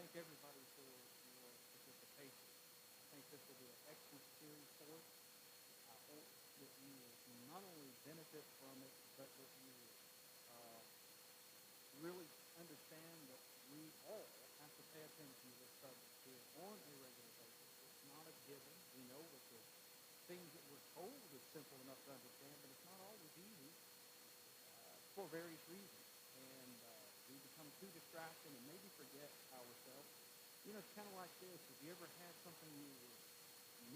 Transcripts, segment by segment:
thank everybody for your participation. I think this will be an excellent series for us. I hope that you will not only benefit from it, but that you will really understand that we all have to pay attention to this subject here on a regular basis. It's not a given. We know that the things that we're told is simple enough to understand, but it's not always easy for various reasons. And we become too distracted and maybe forget ourselves. You know, it's kind of like this. Have you ever had something you were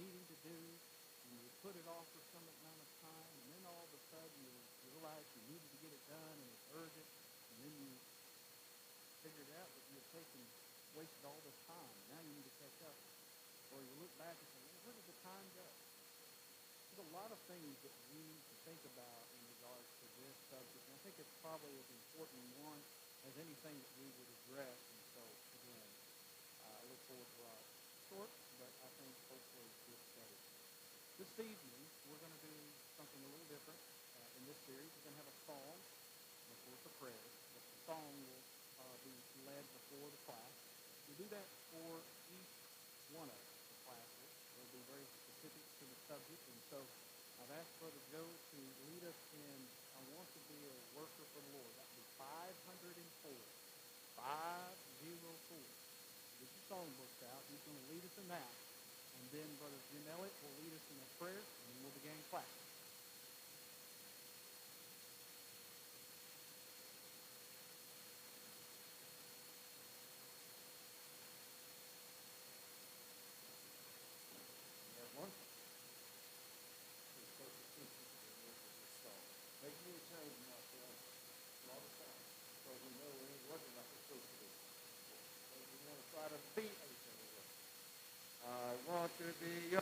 needing to do, and you put it off for some amount of time, and then all of a sudden you realize you needed to get it done, and it's urgent, and then you figured out that you had wasted all this time, and now you need to catch up. Or you look back and say, well, where did the time go? There's a lot of things that we need to think about in regards to this subject, and I think it's probably as important one as anything that we would address. And so, again, I look forward to our short, but I think hopefully good study. This evening, we're going to do something a little different in this series. We're going to have a song, and of course a prayer, but the song will be led before the class. We do that for each one of the classes. They'll be very specific to the subject, and so I've asked Brother Joe to lead us in I Want to Be a Worker for the Lord. That would be 504. 504. Get your songbooks out. He's going to lead us in that. And then Brother Jim Elliott will lead us in a prayer, and then we'll begin class. I want to be your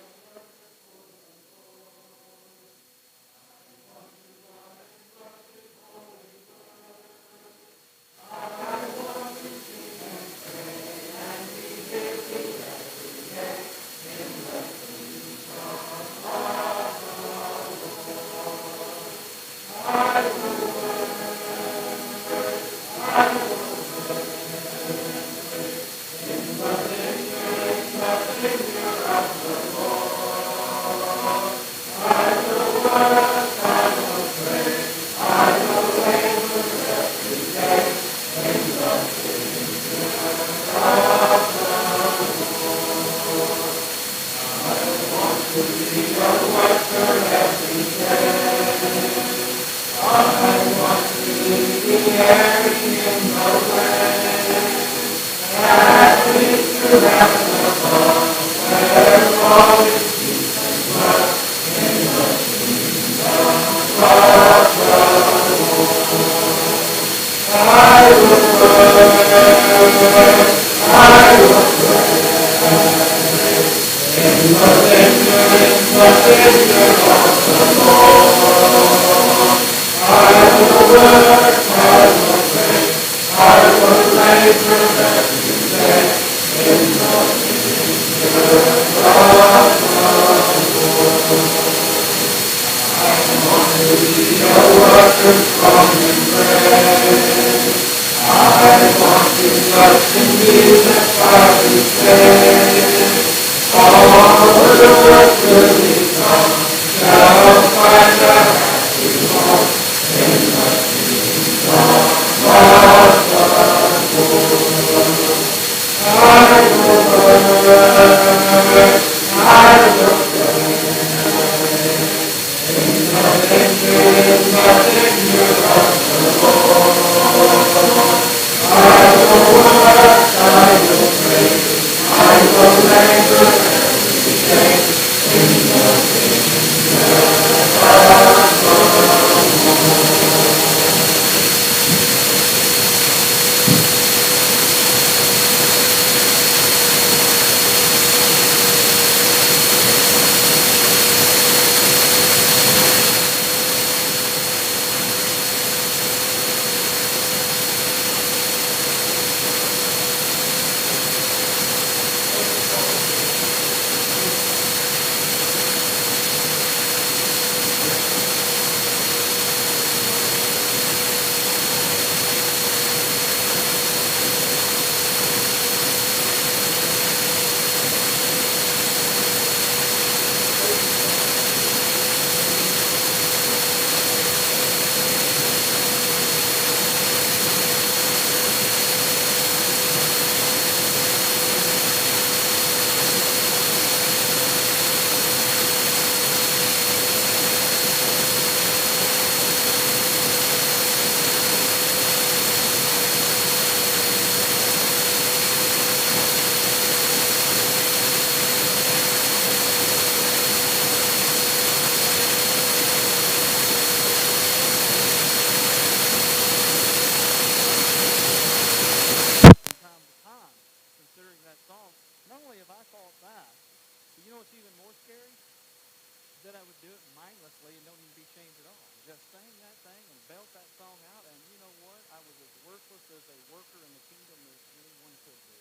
as a worker in the kingdom as anyone could be.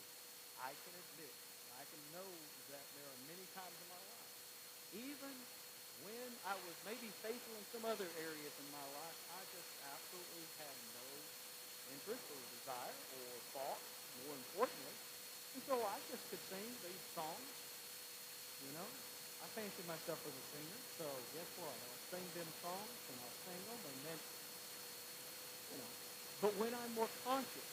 I can admit, I can know that there are many times in my life, even when I was maybe faithful in some other areas in my life, I just absolutely had no interest or desire or thought, more importantly. And so I just could sing these songs, you know. I fancied myself as a singer, so guess what? I'll sing them songs and I'll sing them, and then, you know. But when I'm more conscious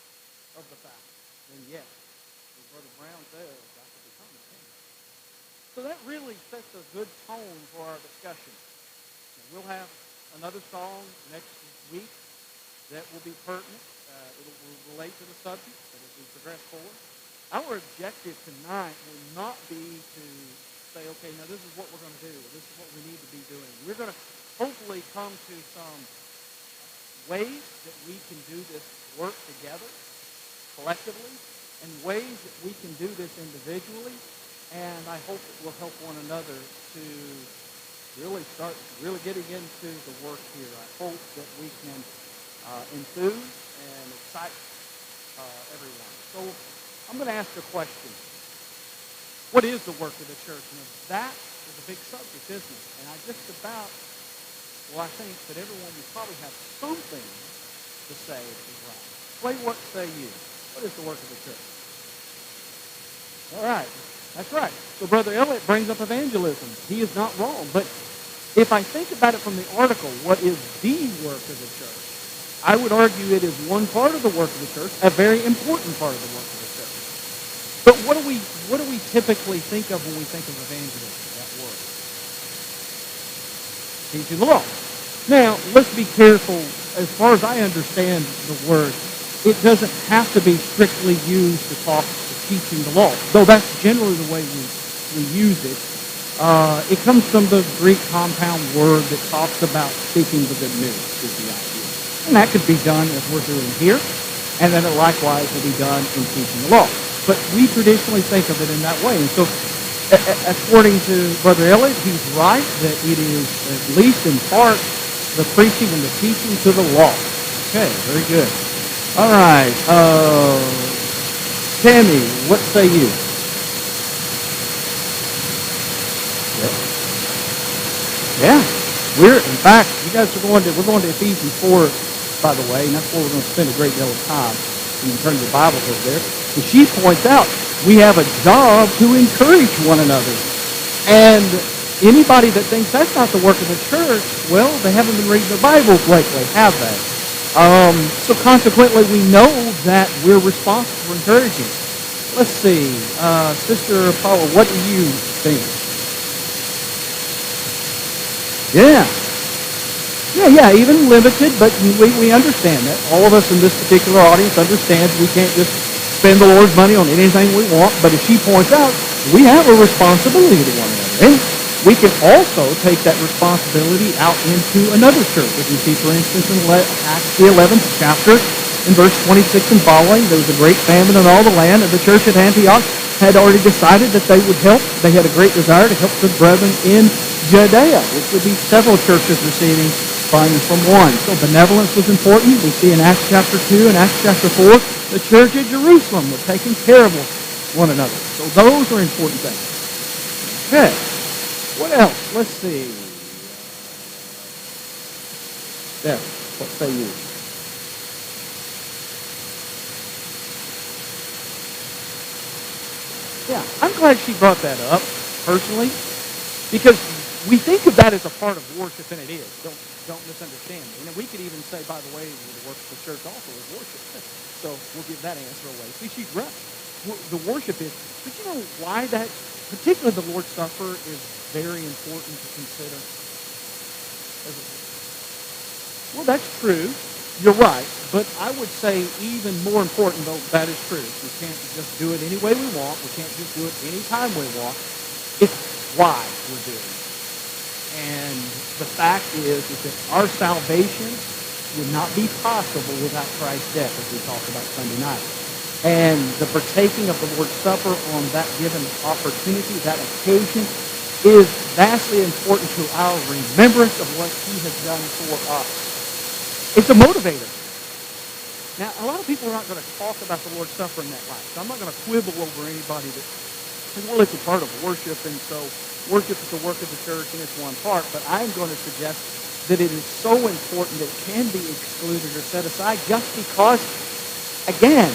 of the fact, then yes, as Brother Brown says, I could become a singer. So that really sets a good tone for our discussion. And we'll have another song next week that will be pertinent. It will relate to the subject, but as we progress forward, our objective tonight will not be to say, okay, now this is what we're going to do. This is what we need to be doing. We're going to hopefully come to some ways that we can do this work together, collectively, and ways that we can do this individually. And I hope it will help one another to really start getting into the work here. I hope that we can enthuse and excite everyone. So I'm going to ask a question. What is the work of the church? And that is a big subject, isn't it? And I think that everyone will probably have something to say as well. Clay, what say you? What is the work of the church? All right. That's right. So Brother Elliott brings up evangelism. He is not wrong. But if I think about it from the article, what is the work of the church? I would argue it is one part of the work of the church, a very important part of the work of the church. But what do we typically think of when we think of evangelism, that word? Teaching the law. Now, let's be careful. As far as I understand the word, it doesn't have to be strictly used to talk teaching the law, though that's generally the way we use it. It comes from the Greek compound word that talks about speaking the good news, is the idea. And that could be done as we're doing here, and then it likewise will be done in teaching the law. But we traditionally think of it in that way. And so, according to Brother Elliott, he's right that it is, at least in part, the preaching and the teaching to the law. Okay, very good. All right. Tammy, what say you? Yeah. In fact, you guys we're going to Ephesians 4, by the way, and that's where we're going to spend a great deal of time. You can turn your Bibles over there. And she points out, we have a job to encourage one another. And anybody that thinks that's not the work of the church, well, they haven't been reading their Bibles lately, have they? So consequently, we know that we're responsible for encouraging. Let's see. Sister Paula, what do you think? Yeah, even limited, but we understand that. All of us in this particular audience understands we can't just spend the Lord's money on anything we want, but as she points out, we have a responsibility to one another. And we can also take that responsibility out into another church. As we see, for instance, in Acts the 11th chapter, in verse 26 and following, there was a great famine in all the land, and the church at Antioch had already decided that they would help. They had a great desire to help the brethren in Judea, which would be several churches receiving funds from one. So benevolence was important. We see in Acts chapter 2 and Acts chapter 4, the church at Jerusalem was taking care of one another. So those are important things. Okay. What else? Let's see. There. What say you? Yeah, I'm glad she brought that up, personally, because we think of that as a part of worship, and it is. Don't misunderstand me. And we could even say, by the way, the work of the church also is worship. So we'll give that answer away. See, she's right. The worship is. But you know why that, particularly the Lord's Supper, is very important to consider? Well, that's true. You're right. But I would say even more important, though that is true. We can't just do it any way we want. We can't just do it any time we want. It's why we're doing it. And the fact is that our salvation would not be possible without Christ's death, as we talked about Sunday night. And the partaking of the Lord's Supper on that given opportunity, that occasion, is vastly important to our remembrance of what He has done for us. It's a motivator. Now, a lot of people are not going to talk about the Lord's Supper in that light. So I'm not going to quibble over anybody that says, well, it's a part of worship, and so worship is the work of the church, and it's one part. But I'm going to suggest that it is so important that it can be excluded or set aside just because, again,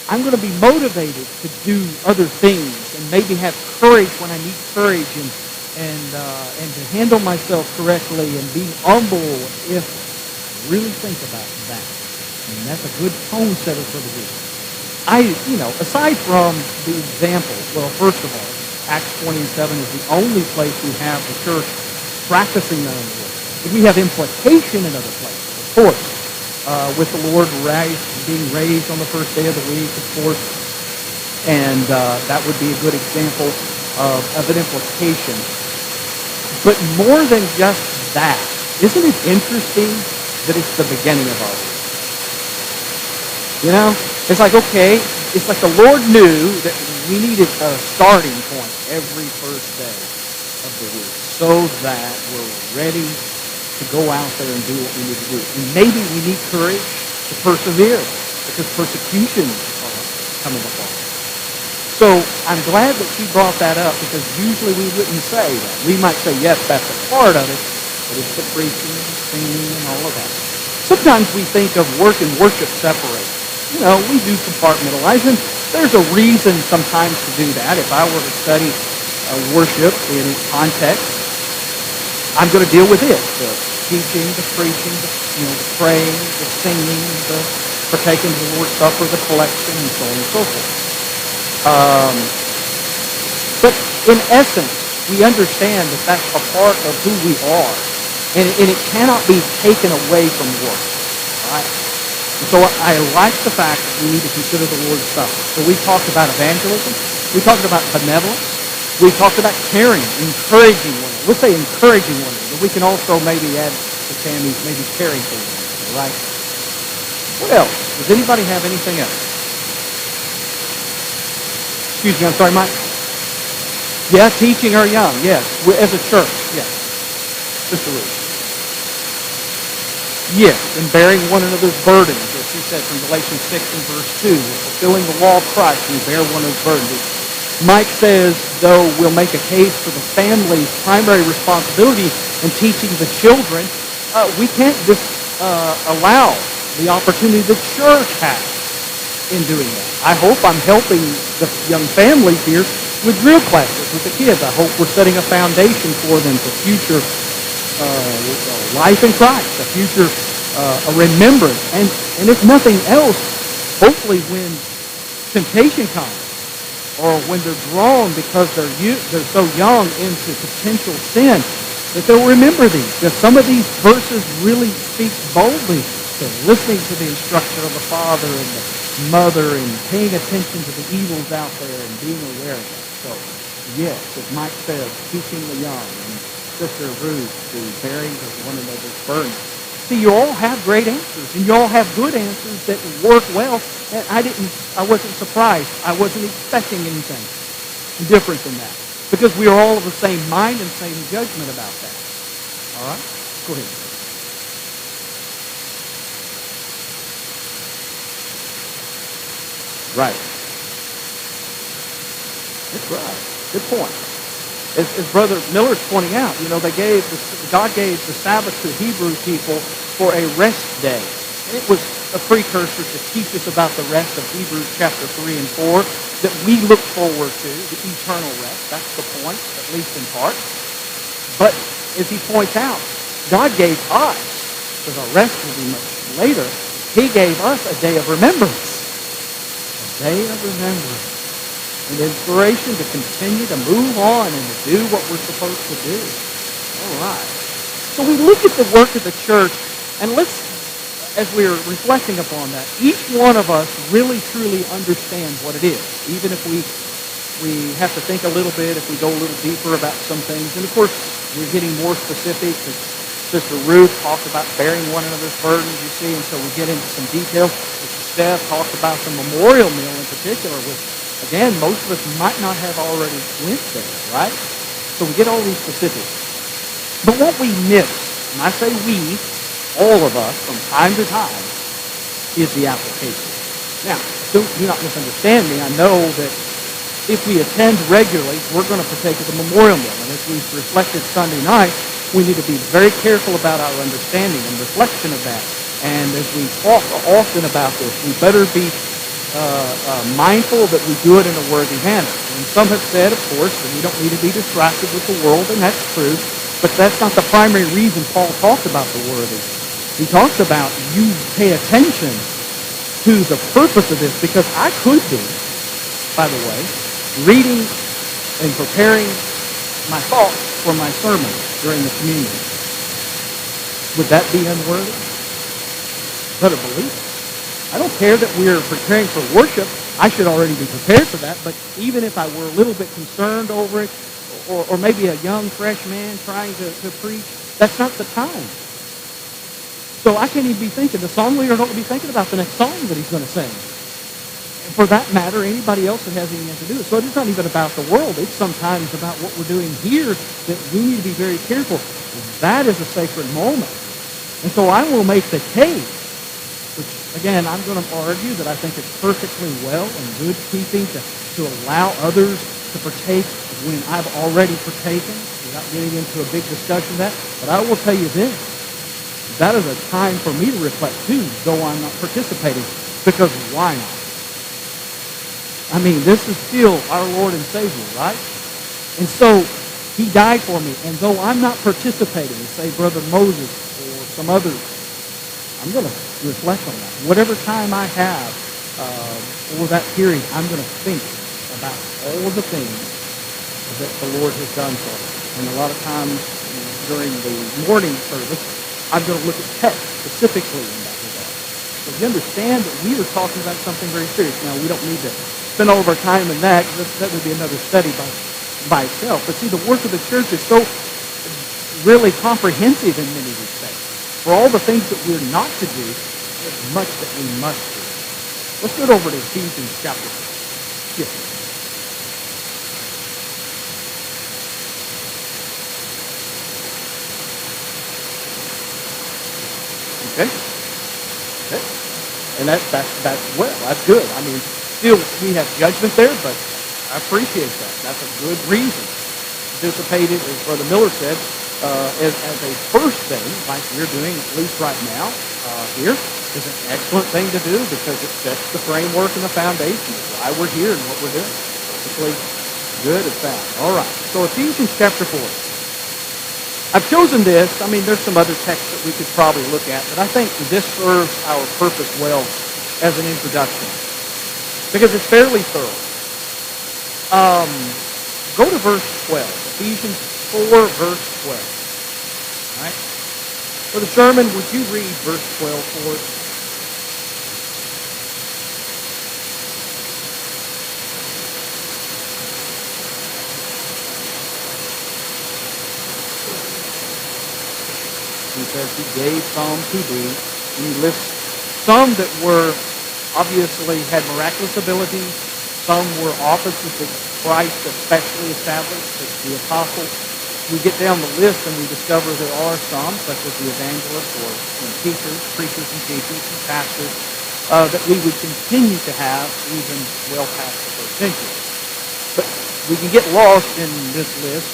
I'm going to be motivated to do other things and maybe have courage when I need courage and to handle myself correctly and be humble if I really think about that. And that's a good tone setter for the week. Aside from the example, well, first of all, Acts 20:7 is the only place we have the church practicing that in the Word. But we have implication in other places, of course, with the Lord being raised on the first day of the week, of course, and that would be a good example of an implication. But more than just that, isn't it interesting that it's the beginning of our week? You know, it's like, okay, it's like the Lord knew that we needed a starting point every first day of the week so that we're ready to go out there and do what we need to do. And maybe we need courage to persevere because persecutions are coming upon us. So I'm glad that she brought that up because usually we wouldn't say that. We might say, yes, that's a part of it, but it's the preaching, the singing, and all of that. Sometimes we think of work and worship separated. You know, we do compartmentalize, and there's a reason sometimes to do that. If I were to study worship in its context, I'm going to deal with it. The teaching, the preaching, the praying, the singing, the partaking of the Lord's Supper, the collection, and so on and so forth. But in essence, we understand that that's a part of who we are, and it cannot be taken away from work. Right? And so I like the fact that we need to consider the Lord's Supper. So we talked about evangelism. We talked about benevolence. We talked about caring, encouraging one another. We'll say encouraging one another. We can also maybe add to Tammy's maybe caring for one another, right? What else? Does anybody have anything else? Excuse me, I'm sorry, Mike. Yeah, teaching our young, yes. As a church, yes. Sister Ruth. Yes, and bearing one another's burdens, as she said from Galatians 6 and verse 2. We're fulfilling the law of Christ, we bear one another's burdens. Mike says, though we'll make a case for the family's primary responsibility in teaching the children, we can't just allow the opportunity the church has in doing that. I hope I'm helping the young families here with drill classes with the kids. I hope we're setting a foundation for them for future life in Christ, a future a remembrance. And if nothing else, hopefully when temptation comes, or when they're drawn because they're so young into potential sin, that they'll remember these. Because some of these verses really speak boldly to listening to the instruction of the father and the mother and paying attention to the evils out there and being aware of them. So, yes, as Mike says, teaching the young, and Sister Ruth, the bearing of one another's burdens. See, you all have great answers, and you all have good answers that work well. And I wasn't surprised. I wasn't expecting anything different than that. Because we are all of the same mind and same judgment about that. All right? Go ahead. Right. That's right. Good point. As Brother Miller's pointing out, God gave the Sabbath to Hebrew people for a rest day. And it was a precursor to teach us about the rest of Hebrews chapter 3 and 4 that we look forward to, the eternal rest. That's the point, at least in part. But as he points out, God gave us, because our rest will be much later, he gave us a day of remembrance. A day of remembrance. An inspiration to continue to move on and to do what we're supposed to do. All right. So we look at the work of the church, and let's, as we're reflecting upon that, each one of us really, truly understand what it is, even if we have to think a little bit, if we go a little deeper about some things. And, of course, we're getting more specific. Sister Ruth talked about bearing one another's burdens, you see, and so we get into some details. Sister Steph talked about the memorial meal in particular, which, again, most of us might not have already went there, right? So we get all these specifics. But what we miss, and I say we, all of us from time to time, is the application. Now, do not misunderstand me. I know that if we attend regularly, we're going to partake of the memorial meal. And as we've reflected Sunday night, we need to be very careful about our understanding and reflection of that. And as we talk often about this, we better be mindful that we do it in a worthy manner. And some have said, of course, that we don't need to be distracted with the world, and that's true. But that's not the primary reason Paul talks about the worthy. He talks about you pay attention to the purpose of this, because I could be, by the way, reading and preparing my thoughts for my sermon during the communion. Would that be unworthy? Better believe it. I don't care that we're preparing for worship. I should already be prepared for that. But even if I were a little bit concerned over it, or maybe a young, fresh man trying to preach, that's not the time. So I can't even be thinking. The song leader don't be thinking about the next song that he's going to sing. And for that matter, anybody else that has anything to do with it. So it's not even about the world. It's sometimes about what we're doing here that we need to be very careful. That is a sacred moment. And so I will make the case, which, again, I'm going to argue that I think it's perfectly well and good keeping to allow others to partake when I've already partaken, without getting into a big discussion of that. But I will tell you this. That is a time for me to reflect too, though I'm not participating. Because why not? I mean, this is still our Lord and Savior, right? And so he died for me. And though I'm not participating, say Brother Moses or some others, I'm going to reflect on that. Whatever time I have for that period, I'm going to think about all of the things that the Lord has done for us. And a lot of times during the morning service, I'm going to look at text specifically in that regard. So you understand that we are talking about something very serious. Now, we don't need to spend all of our time in that, because that would be another study by itself. But see, the work of the church is so really comprehensive in many respects. For all the things that we're not to do, there's much that we must do. Let's go over to Ephesians chapter 6. Okay? And that's well, that's good. I mean, still, we have judgment there, but I appreciate that. That's a good reason. Participated, as Brother Miller said, as a first thing, like we're doing, at least right now, here, is an excellent thing to do, because it sets the framework and the foundation of why we're here and what we're doing. Perfectly good at that. All right. So Ephesians chapter 4. I've chosen this. I mean, there's some other texts that we could probably look at, but I think this serves our purpose well as an introduction, because it's fairly thorough. Go to verse 12. Ephesians 4, verse 12. All right? For the sermon, would you read verse 12 for us? He says he gave some to thee, and he lists some that were obviously had miraculous abilities, some were offices that Christ especially established, as the apostles. We get down the list and we discover there are some, such as the evangelists or teachers, preachers and teachers and pastors, that we would continue to have even well past the first century. But we can get lost in this list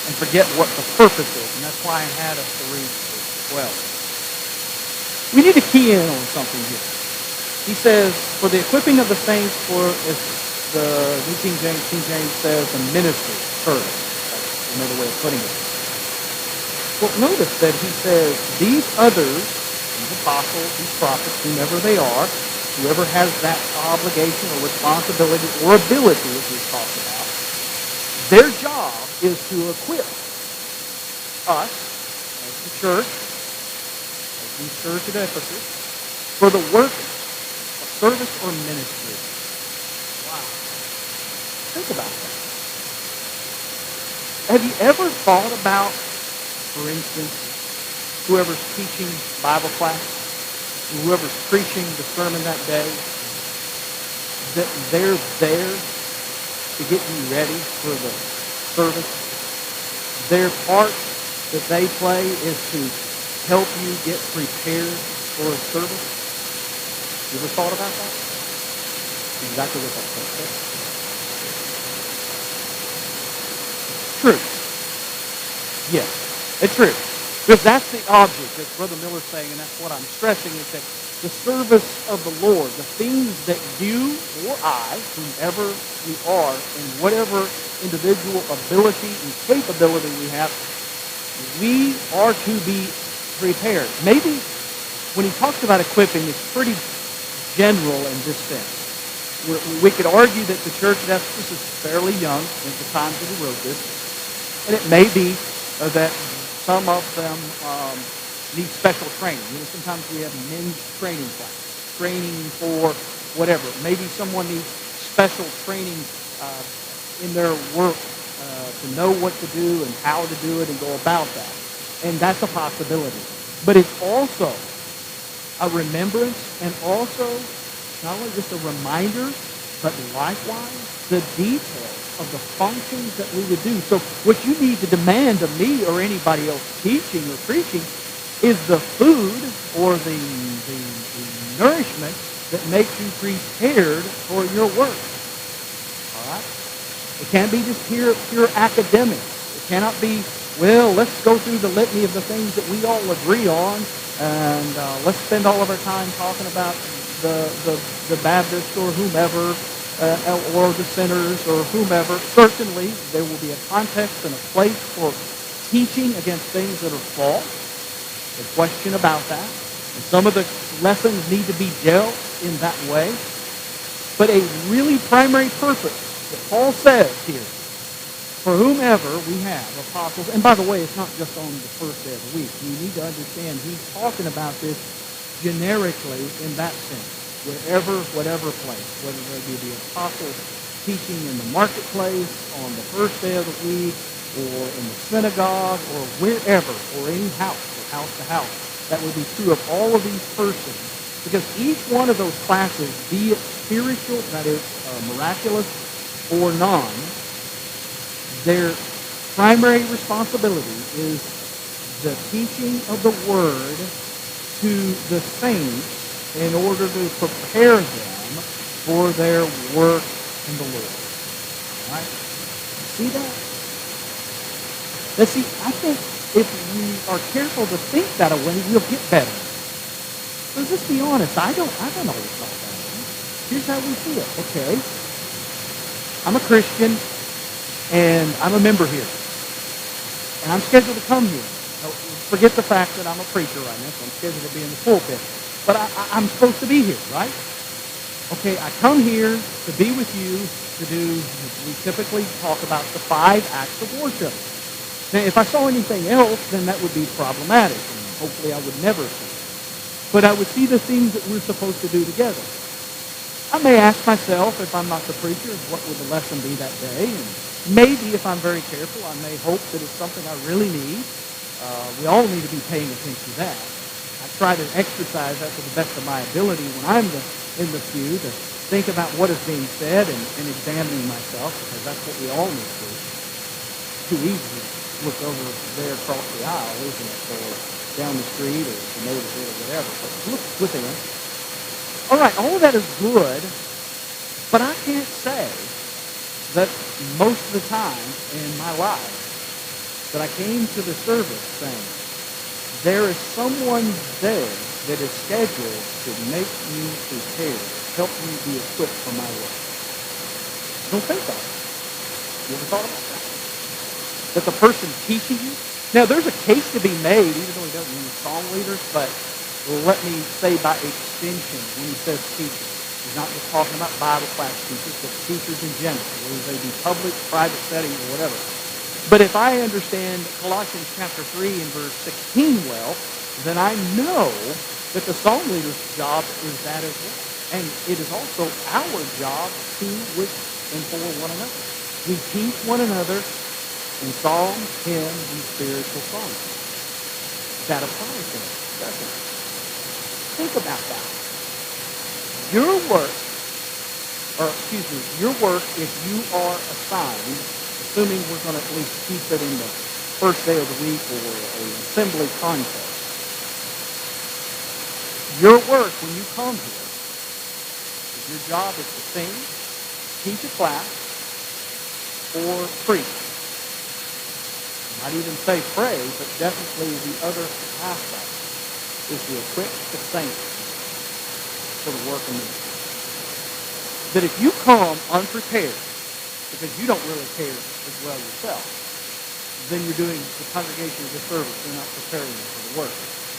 and forget what the purpose is, and that's why I had us to read verse 12. We need to key in on something here. He says, for the equipping of the saints, for, as the New King James says, the ministry, service. That's another way of putting it. Well, notice that he says, these others, these apostles, these prophets, whomever they are, whoever has that obligation or responsibility or ability, as we've talked about, their job is to equip us, as the church, as the church at Ephesus, for the work of service or ministry. Wow. Think about that. Have you ever thought about, for instance, whoever's teaching Bible class, whoever's preaching the sermon that day, that they're there to get you ready for the service? Their part that they play is to help you get prepared for a service. You ever thought about that? Exactly what that text says. True. Yes, it's true. Because that's the object that Brother Miller's saying, and that's what I'm stressing, is that the service of the Lord, the things that you or I, whomever we are, and whatever individual ability and capability we are to be prepared. Maybe when he talks about equipping, it's pretty general in this sense. We could argue that the church at Ephesus is fairly young at the time that he wrote this, and it may be that some of them need special training. Sometimes we have men's training classes, training for whatever. Maybe someone needs special training in their work to know what to do and how to do it and go about that. And that's a possibility. But it's also a remembrance and also not only just a reminder, but likewise the details of the functions that we would do. So what you need to demand of me or anybody else teaching or preaching is the food or the nourishment that makes you prepared for your work. All right? It can't be just pure academics. It cannot be, well, let's go through the litany of the things that we all agree on, and let's spend all of our time talking about the Baptist or whomever, or the sinners or whomever. Certainly, there will be a context and a place for teaching against things that are false. No question about that. And some of the lessons need to be dealt in that way. But a really primary purpose that Paul says here, for whomever we have apostles, and by the way, it's not just on the first day of the week. You need to understand he's talking about this generically in that sense. Whatever place, whether they be the apostles teaching in the marketplace on the first day of the week, or in the synagogue, or wherever, or any house, or house to house. That would be true of all of these persons, because each one of those classes, be it spiritual, that is miraculous, or non, their primary responsibility is the teaching of the Word to the saints in order to prepare them for their work in the Lord. All right? See that? Let's see, I think if we are careful to think that way, we'll get better. So let's be honest, I don't always thought that way. Here's how we feel. Okay, I'm a Christian, and I'm a member here. And I'm scheduled to come here. Now, forget the fact that I'm a preacher right now, so I'm scheduled to be in the pulpit. But I'm supposed to be here, right? Okay, I come here to be with you to do, we typically talk about the 5 acts of worship. Now, if I saw anything else, then that would be problematic, and hopefully I would never see it. But I would see the things that we're supposed to do together. I may ask myself, if I'm not the preacher, what would the lesson be that day? And maybe, if I'm very careful, I may hope that it's something I really need. We all need to be paying attention to that. I try to exercise that to the best of my ability when I'm in the pew, to think about what is being said and examining myself, because that's what we all need to do. It's too easy to look over there across the aisle, isn't it, or down the street or the neighborhood or whatever. But look within. All right, all of that is good, but I can't say that most of the time in my life that I came to the service saying, there is someone there that is scheduled to make me prepared, help me be equipped for my work. Don't think about it. You ever thought about that? That the person teaching you? Now, there's a case to be made, even though he doesn't use song leaders, but let me say by extension, when he says teachers, he's not just talking about Bible class teachers, but teachers in general, whether they be public, private settings, or whatever. But if I understand Colossians chapter 3 and verse 16 well, then I know that the song leader's job is that as well. And it is also our job to, with, and for one another. We teach one another in song, hymn, and spiritual songs. That applies to us, doesn't it? Think about that. Your work, if you are assigned, assuming we're going to at least keep it in the first day of the week or an assembly context, your work when you come here Your job is to sing, teach a class, or preach. You might even say pray, but definitely the other aspect is to equip the saints for the work of ministry. That if you come unprepared, because you don't really care as well yourself, then you're doing the congregation a disservice. You're not preparing them for the work.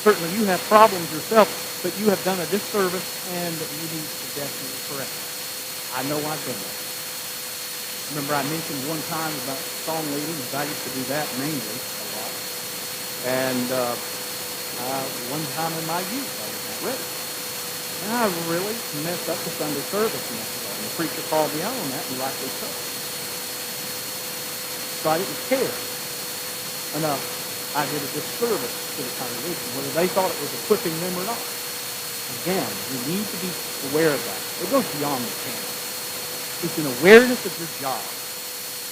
Certainly you have problems yourself, but you have done a disservice, and you need to definitely correct it. I know I've done that. Remember I mentioned one time about song leading, because I used to do that mainly a lot. And one time in my youth, I was not ready. And I really messed up the Sunday service yesterday. And the preacher called me out on that, and rightly so. So I didn't care enough. I did a disservice to the congregation, whether they thought it was equipping them or not. Again, you need to be aware of that. It goes beyond the canon. It's an awareness of your job.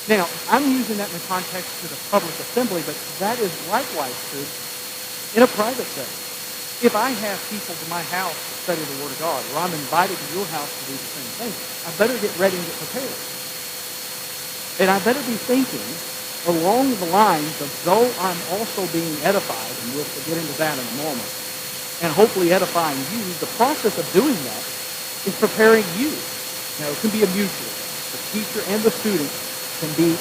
Now, I'm using that in the context to the public assembly, but that is likewise true in a private setting. If I have people to my house to study the Word of God, or I'm invited to your house to do the same thing, I better get ready and get prepared. And I better be thinking along the lines of, though I'm also being edified, and we'll get into that in a moment, and hopefully edifying you, the process of doing that is preparing you. Now, it can be a mutual. The teacher and the student can be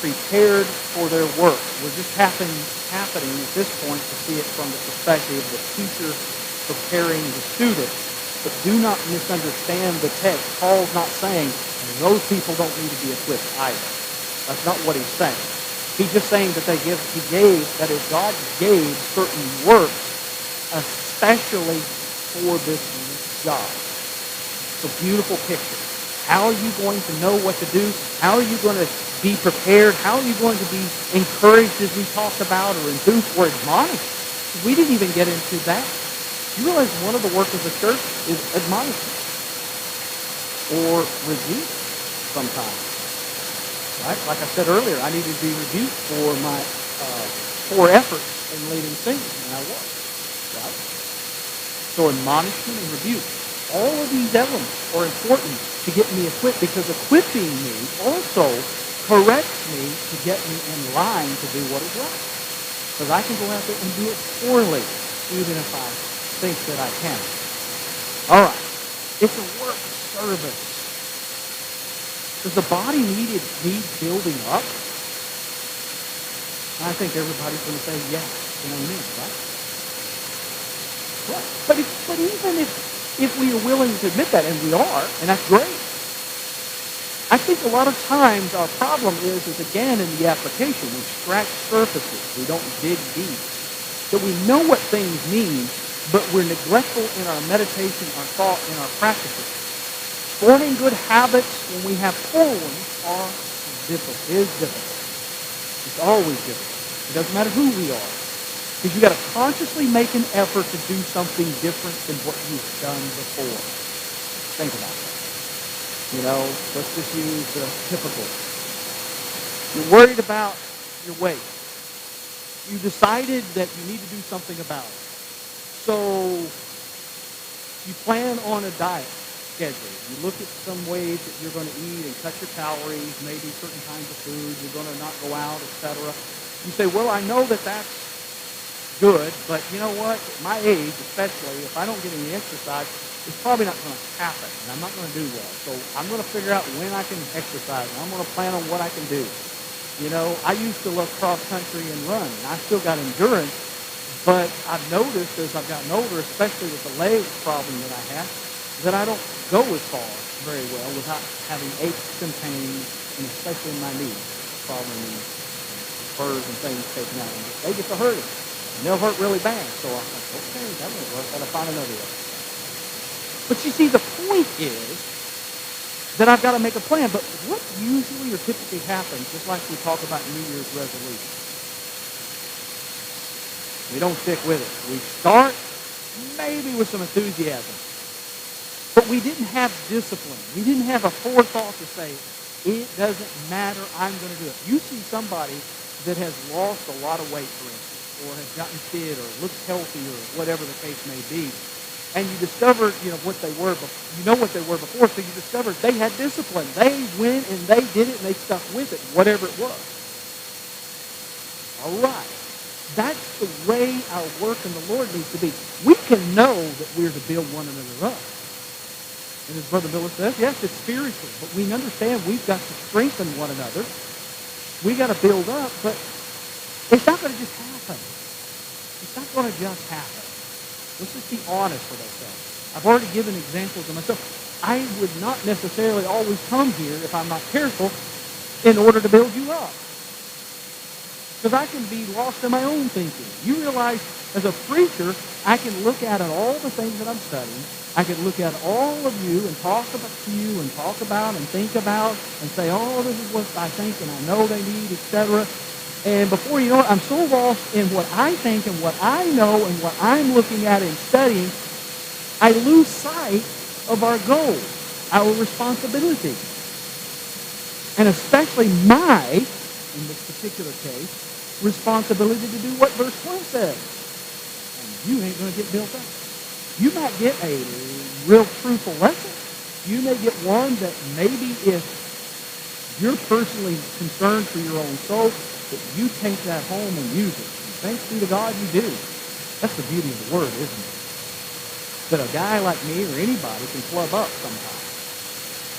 prepared for their work. We're just happening at this point to see it from the perspective of the teacher preparing the student. But do not misunderstand the text. Paul's not saying those people don't need to be equipped either. That's not what he's saying. He's just saying that God gave certain work especially for this job. It's a beautiful picture. How are you going to know what to do? How are you going to be prepared? How are you going to be encouraged, as we talked about, or enthused, or admonished? We didn't even get into that. You realize one of the work of the church is admonishment or rebuke sometimes. Right? Like I said earlier, I needed to be rebuked for my poor effort in leading singing, and I was. Right? So admonishment and rebuke. All of these elements are important to get me equipped, because equipping me also corrects me to get me in line to do what is right. Because I can go out there and do it poorly, even if I think that I can. All right. It's a work service. Does the body need building up? I think everybody's going to say yes and amen, right? Right. But even if we are willing to admit that, and we are, and that's great, I think a lot of times our problem is again in the application. We scratch surfaces. We don't dig deep. That we know what things mean, but we're neglectful in our meditation, our thought, and our practices. Forming good habits when we have poor ones is difficult. It's always difficult. It doesn't matter who we are. Because you've got to consciously make an effort to do something different than what you've done before. Think about that. Let's just use the typical. You're worried about your weight. You decided that you need to do something about it. So you plan on a diet schedule. You look at some ways that you're going to eat and cut your calories, maybe certain kinds of food. You're going to not go out, etc. You say, well, I know that that's good, but you know what? At my age, especially, if I don't get any exercise, it's probably not going to happen, and I'm not going to do well. So I'm going to figure out when I can exercise, and I'm going to plan on what I can do. I used to love cross-country and run, and I still got endurance, but I've noticed as I've gotten older, especially with the leg problem that I have, that I don't go as far very well without having aches and pains, and especially in my knees, probably spurs and things taken out. And they get to hurting, and they'll hurt really bad. So I'm like, okay, that won't work. I've got to find another way. But you see, the point is that I've got to make a plan. But what usually or typically happens, just like we talk about New Year's resolutions, we don't stick with it. We start maybe with some enthusiasm, but we didn't have discipline. We didn't have a forethought to say, it doesn't matter, I'm going to do it. You see somebody that has lost a lot of weight, for instance, or has gotten fit or looks healthy or whatever the case may be, And you discover, what they were. You know what they were before, so you discover they had discipline. They went and they did it and they stuck with it, whatever it was. All right. That's the way our work in the Lord needs to be. We can know that we're to build one another up. And as Brother Miller says, yes, it's spiritual, but we understand we've got to strengthen one another. We got to build up, but it's not going to just happen. It's not going to just happen. Let's just be honest with ourselves. I've already given examples of myself. I would not necessarily always come here if I'm not careful in order to build you up. Because I can be lost in my own thinking. You realize, as a preacher, I can look at all the things that I'm studying. I can look at all of you and talk about to you and talk about and think about and say, oh, this is what I think and I know they need, etc. And before you know it, I'm so lost in what I think and what I know and what I'm looking at and studying, I lose sight of our goal, our responsibility. And especially in this particular case, responsibility to do what verse 12 says. And you ain't going to get built up. You might get a real truthful lesson. You may get one that maybe if you're personally concerned for your own soul, that you take that home and use it. And thanks be to God you do. That's the beauty of the Word, isn't it? That a guy like me or anybody can flub up sometimes.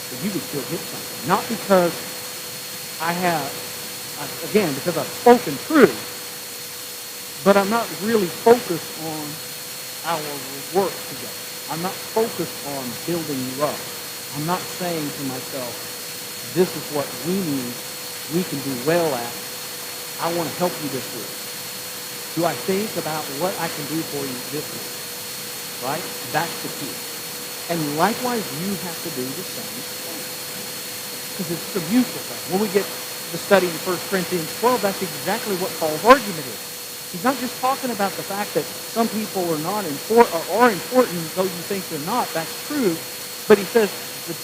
But you can still get something. Not because because I've spoken truth, but I'm not really focused on our work together. I'm not focused on building you up. I'm not saying to myself, this is what we need, we can do well at. I want to help you this week. Do I think about what I can do for you this week? Right? That's the key. And likewise, you have to do the same thing. Because it's a mutual thing. When we get the study in 1 Corinthians 12, that's exactly what Paul's argument is. He's not just talking about the fact that some people are important, though you think they're not. That's true. But he says the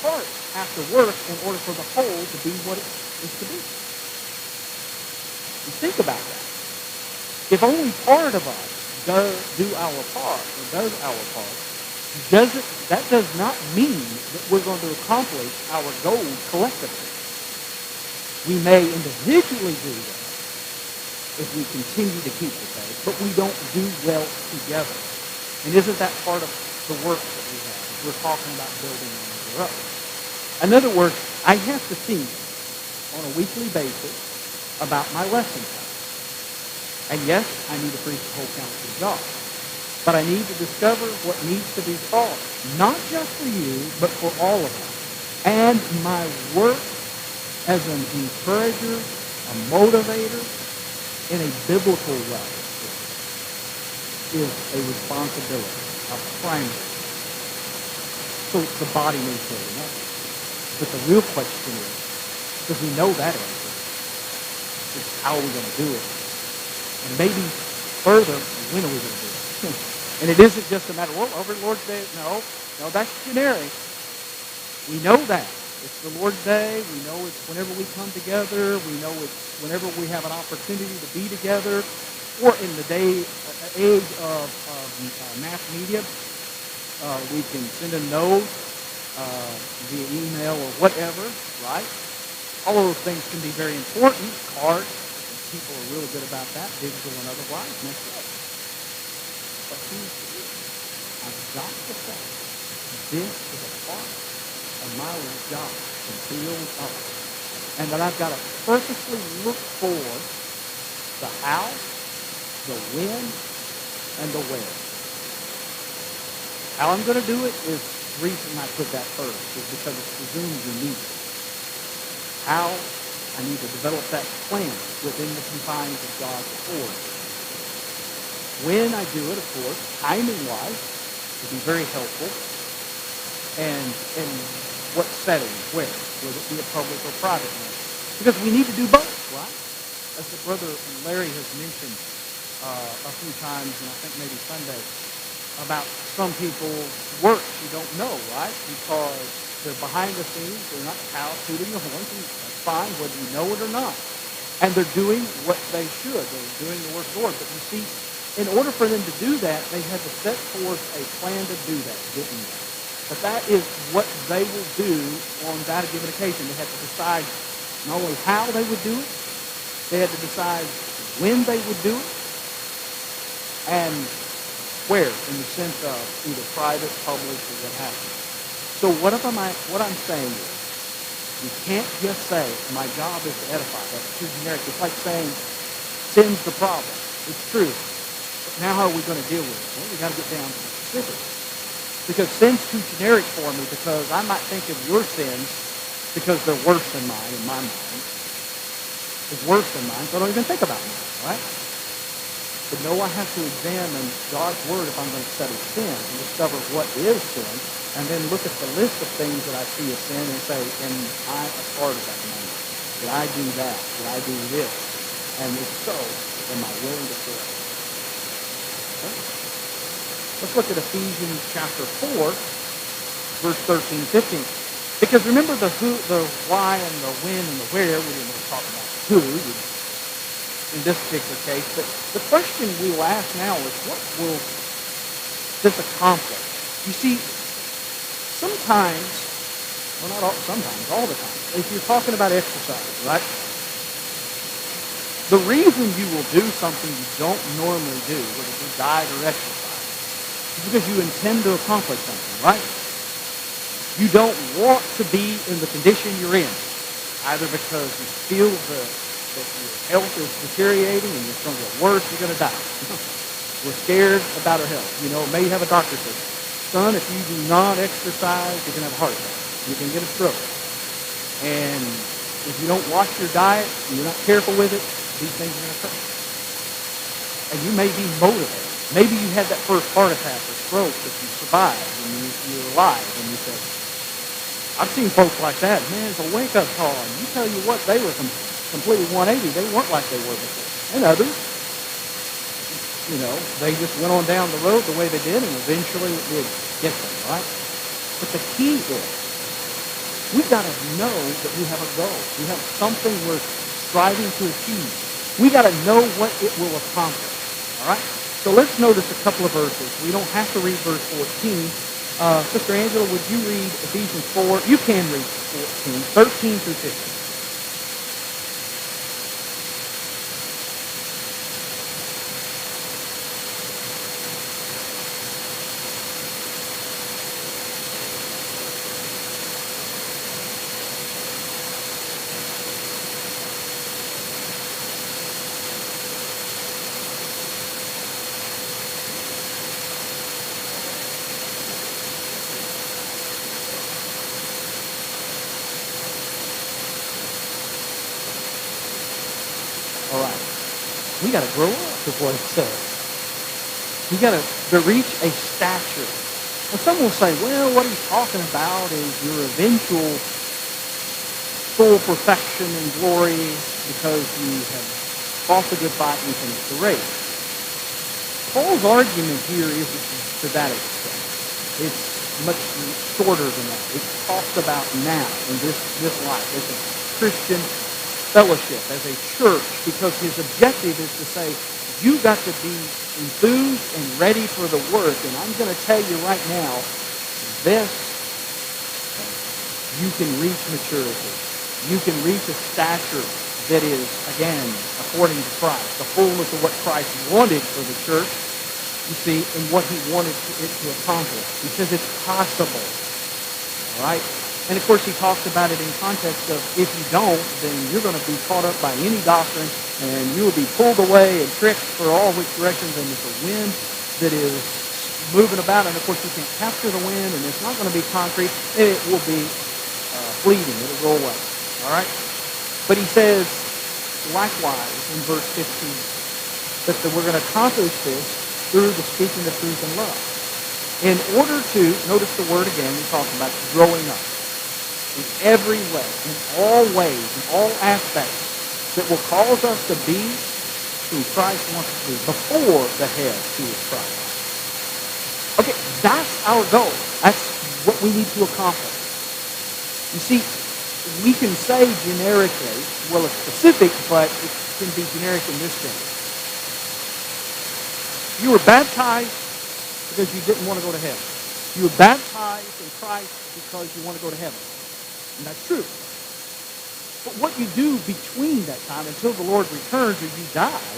parts have to work in order for the whole to be what it is to be. You think about that. If only part of us does our part, that does not mean that we're going to accomplish our goals collectively. We may individually do that if we continue to keep the faith, but we don't do well together. And isn't that part of the work that we have? We're talking about building one another up. In other words, I have to think on a weekly basis about my lesson plan. And yes, I need to preach the whole counsel of God. But I need to discover what needs to be taught, not just for you, but for all of us. And my work as an encourager, a motivator, in a biblical way is a responsibility, a primary. So the body needs building up. But the real question is, because we know that answer, is how are we going to do it? And maybe further, when are we going to do it? And it isn't just a matter, well, over Lord's Day. No, that's generic. We know that. It's the Lord's Day. We know it's whenever we come together. We know it's whenever we have an opportunity to be together. Or in the age of mass media, we can send a note via email or whatever, right? All of those things can be very important. Cards, people are really good about that, digital and otherwise. Next up. But I've got to say, this is a part of my job to build up. And that I've got to purposely look for the how, the when, and the where. How I'm going to do it is the reason I put that first, is because it's presumed you need it. How I need to develop that plan within the confines of God's authority. When I do it, of course, timing-wise, to be very helpful. And what setting, where? Will it be a public or private meeting? Because we need to do both, right? As the Brother Larry has mentioned a few times, and I think maybe Sunday, about some people's work you don't know, right? Because they're behind the scenes, they're not cows tooting the horns, and that's fine, whether you know it or not. And they're doing what they should. They're doing the work of the Lord. But you see, in order for them to do that, they had to set forth a plan to do that, didn't they? But that is what they will do on that given occasion. They had to decide not only how they would do it, they had to decide when they would do it, and where, in the sense of either private, public, or what have you. So what I'm saying is, you can't just say, my job is to edify. That's too generic. It's like saying, sin's the problem. It's true. But now how are we going to deal with it? Well, we've got to get down to the specifics. Because sin's too generic for me, because I might think of your sins because they're worse than mine in my mind. It's worse than mine, so I don't even think about mine, right? But no, I have to examine God's Word if I'm going to study sin and discover what is sin, and then look at the list of things that I see as sin and say, am I a part of that number? Did I do that? Did I do this? And if so, am I willing to correct? Okay? Let's look at Ephesians chapter 4, verse 13 and 15. Because remember the who, the why, and the when, and the where. We didn't really talk about who in this particular case. But the question we will ask now is, what will this accomplish? You see, sometimes, well, not all, sometimes, all the time, if you're talking about exercise, right? The reason you will do something you don't normally do, whether it be diet or exercise, is because you intend to accomplish something, right? You don't want to be in the condition you're in, either because you feel that your health is deteriorating and it's going to get worse, you're going to die. We're scared about our health. You know, maybe you have a doctor say, son, if you do not exercise, you're going to have a heart attack. You can get a stroke. And if you don't watch your diet and you're not careful with it, these things are going to occur. And you may be motivated. Maybe you had that first heart attack or stroke that you survived and you're alive, and you said, I've seen folks like that. Man, it's a wake-up call. And you tell you what, they were completely 180. They weren't like they were before. And others, you know, they just went on down the road the way they did, and eventually it did get them, right? But the key is, we've got to know that we have a goal. We have something we're striving to achieve. We got to know what it will accomplish, all right? So let's notice a couple of verses. We don't have to read verse 14. Sister Angela, would you read Ephesians 4? You can read 14, 13 through 15. All right. We got to grow up, is what it says. We got to reach a stature. And some will say, well, what he's talking about is your eventual full perfection and glory because you have fought the good fight and finished the race. Paul's argument here isn't to that extent. It's much shorter than that. It talks about now in this life as a Christian fellowship, as a church, because his objective is to say, you got to be enthused and ready for the work. And I'm going to tell you right now, this, you can reach maturity. You can reach a stature that is, again, according to Christ, the fullness of what Christ wanted for the church, you see, and what he wanted it to accomplish. He says it's possible. All right? And, of course, he talks about it in context of if you don't, then you're going to be caught up by any doctrine, and you will be pulled away and tricked for all which directions, and it's a wind that is moving about, and, of course, you can't capture the wind, and it's not going to be concrete. It will be fleeting. It'll go away. All right? But he says, likewise, in verse 15, that we're going to accomplish this through the speaking of truth and love. In order to, notice the word again, we're talking about growing up. In every way, in all ways, in all aspects that will cause us to be who Christ wants us to be, before the head, who is Christ. Okay, that's our goal. That's what we need to accomplish. You see, we can say generically, well, it's specific, but it can be generic in this sense. You were baptized because you didn't want to go to heaven. You were baptized in Christ because you want to go to heaven. And that's true. But what you do between that time until the Lord returns or you die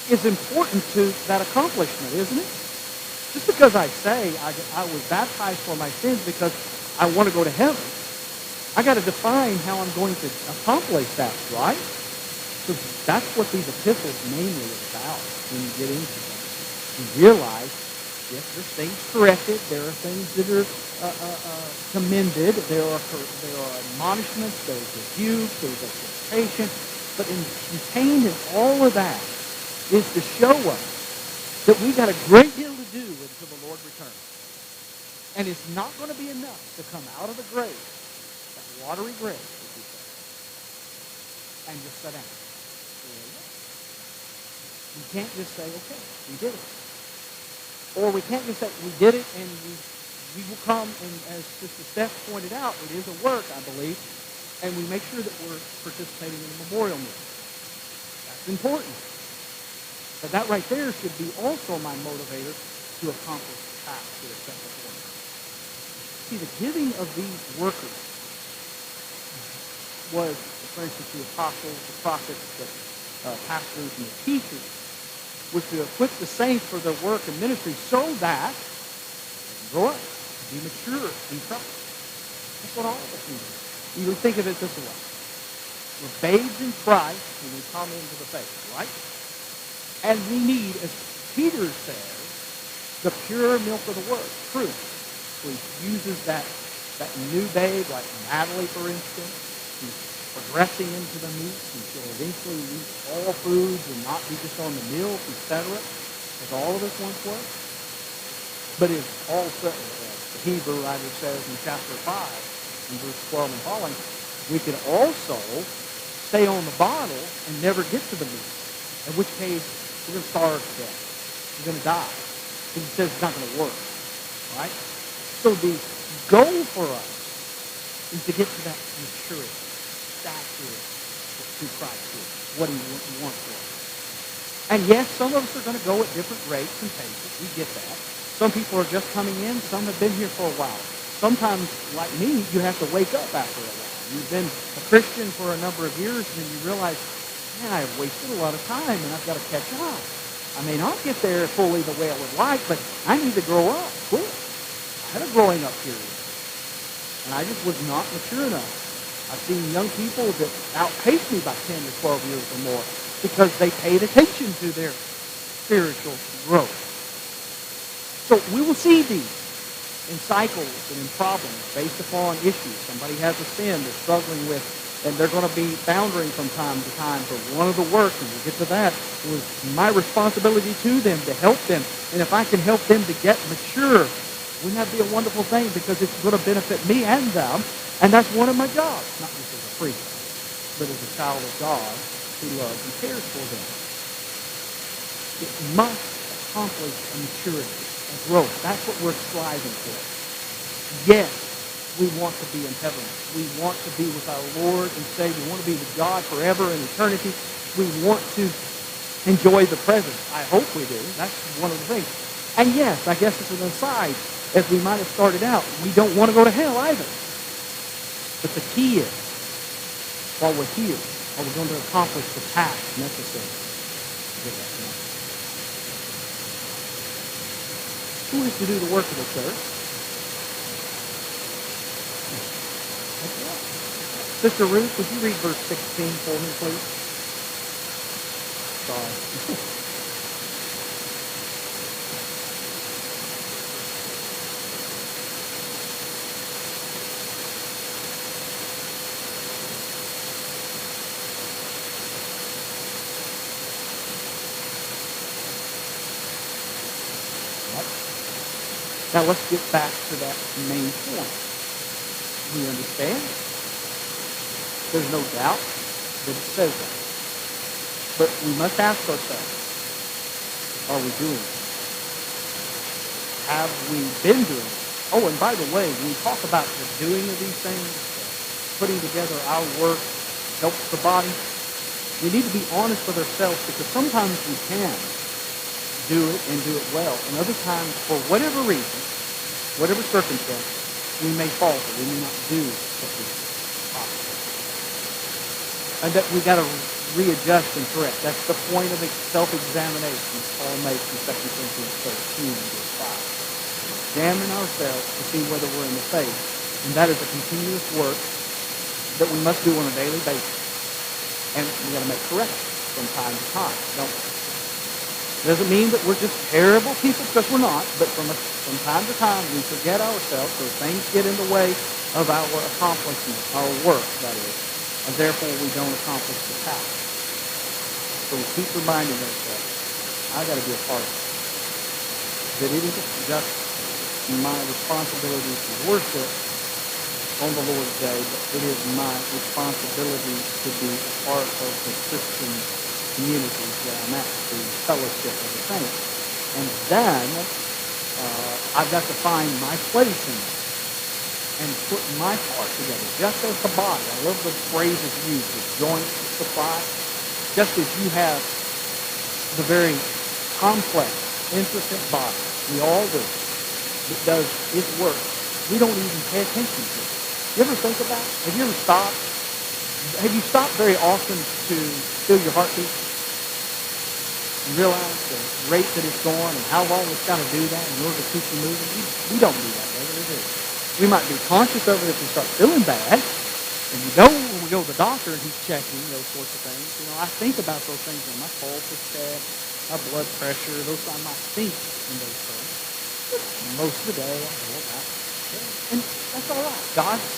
is important to that accomplishment, isn't it? Just because I say I was baptized for my sins because I want to go to heaven, I got to define how I'm going to accomplish that, right? So that's what these epistles mainly are about when you get into them. You realize, yes, there's things corrected, there are things that are commended, there are admonishments, there's rebuke, there's exhortation, but contained in all of that is to show us that we got a great deal to do until the Lord returns. And it's not going to be enough to come out of the grave, that watery grave, as we say, and just sit down. You can't just say, okay, we did it. Or we can't just say, we did it, and we will come, and as Sister Steph pointed out, it is a work, I believe, and we make sure that we're participating in the memorial meal. That's important. But that right there should be also my motivator to accomplish the task that is set before me. See, the giving of these workers was, for instance, the apostles, the prophets, the pastors, and the teachers, was to equip the saints for their work and ministry so that they can grow up, be mature in Christ. That's what all of us need. You would think of it this way. We're babes in Christ when we come into the faith, right? And we need, as Peter says, the pure milk of the Word, truth. So he uses that new babe, like Natalie, for instance. She's progressing into the meat, and she'll eventually eat all foods and not be just on the milk, etc., as all of us once were. But as Paul says, the Hebrew writer says in chapter 5, in verse 12 and following, we can also stay on the bottle and never get to the meat, in which case we're going to starve to death. We're going to die. Because he says it's not going to work. Right? So the goal for us is to get to that maturity, stature through Christ is, what he wants for us. And yes, some of us are going to go at different rates and paces. We get that. Some people are just coming in. Some have been here for a while. Sometimes, like me, you have to wake up after a while. You've been a Christian for a number of years, and then you realize, man, I've wasted a lot of time, and I've got to catch up. I may not get there fully the way I would like, but I need to grow up quick. I had a growing up period, and I just was not mature enough. I've seen young people that outpaced me by 10 to 12 years or more because they paid attention to their spiritual growth. So we will see these in cycles and in problems based upon issues. Somebody has a sin they're struggling with, and they're going to be boundering from time to time for one of the works, and we'll get to that. It was my responsibility to them to help them. And if I can help them to get mature, wouldn't that be a wonderful thing? Because it's going to benefit me and them, and that's one of my jobs, not just as a priest, but as a child of God who loves and cares for them. It must accomplish a maturity, a growth. That's what we're striving for. Yes, we want to be in heaven. We want to be with our Lord and Savior. We want to be with God forever in eternity. We want to enjoy the present. I hope we do. That's one of the things. And yes, I guess it's an aside, as we might have started out, we don't want to go to hell either. But the key is, while we're here, are we going to accomplish the task necessary to get that done? Who is to do the work of the church? Sister Ruth, would you read verse 16 for me, please? Sorry. Now let's get back to that main point. We understand. There's no doubt that it says that. But we must ask ourselves, are we doing it? Have we been doing it? Oh, and by the way, when we talk about the doing of these things, putting together our work helps the body, we need to be honest with ourselves because sometimes we can do it and do it well. And other times, for whatever reason, whatever circumstance, we may falter. We may not do what we ought to. And that we got to readjust and correct. That's the point of self-examination Paul makes in 2 Corinthians 13, verse 5. Examine ourselves to see whether we're in the faith. And that is a continuous work that we must do on a daily basis. And we got to make corrections from time to time, don't we? It doesn't mean that we're just terrible people, because we're not, but from time to time we forget ourselves, so things get in the way of our accomplishment, our work, that is, and therefore we don't accomplish the task. So we keep reminding ourselves, I got to be a part of it. That it isn't just my responsibility to worship on the Lord's Day, but it is my responsibility to be a part of the Christian communities where I'm at, the fellowship of the saints. And then I've got to find my place in it and put my part together, just as the body. I love the phrases used, the joints supply. Just as you have the very complex, intricate body, we all do, that does its work. We don't even pay attention to it. You ever think about it? Have you ever stopped? Have you stopped very often to feel your heartbeat and realize the rate that it's going and how long it's got to do that in order to keep you moving? We don't do that regularly, do we? We might be conscious of it if we start feeling bad. And when we go to the doctor and he's checking those sorts of things, I think about those things. My pulse is set, my blood pressure, those I might think in those terms. But most of the day, I go about it. And that's all right. God's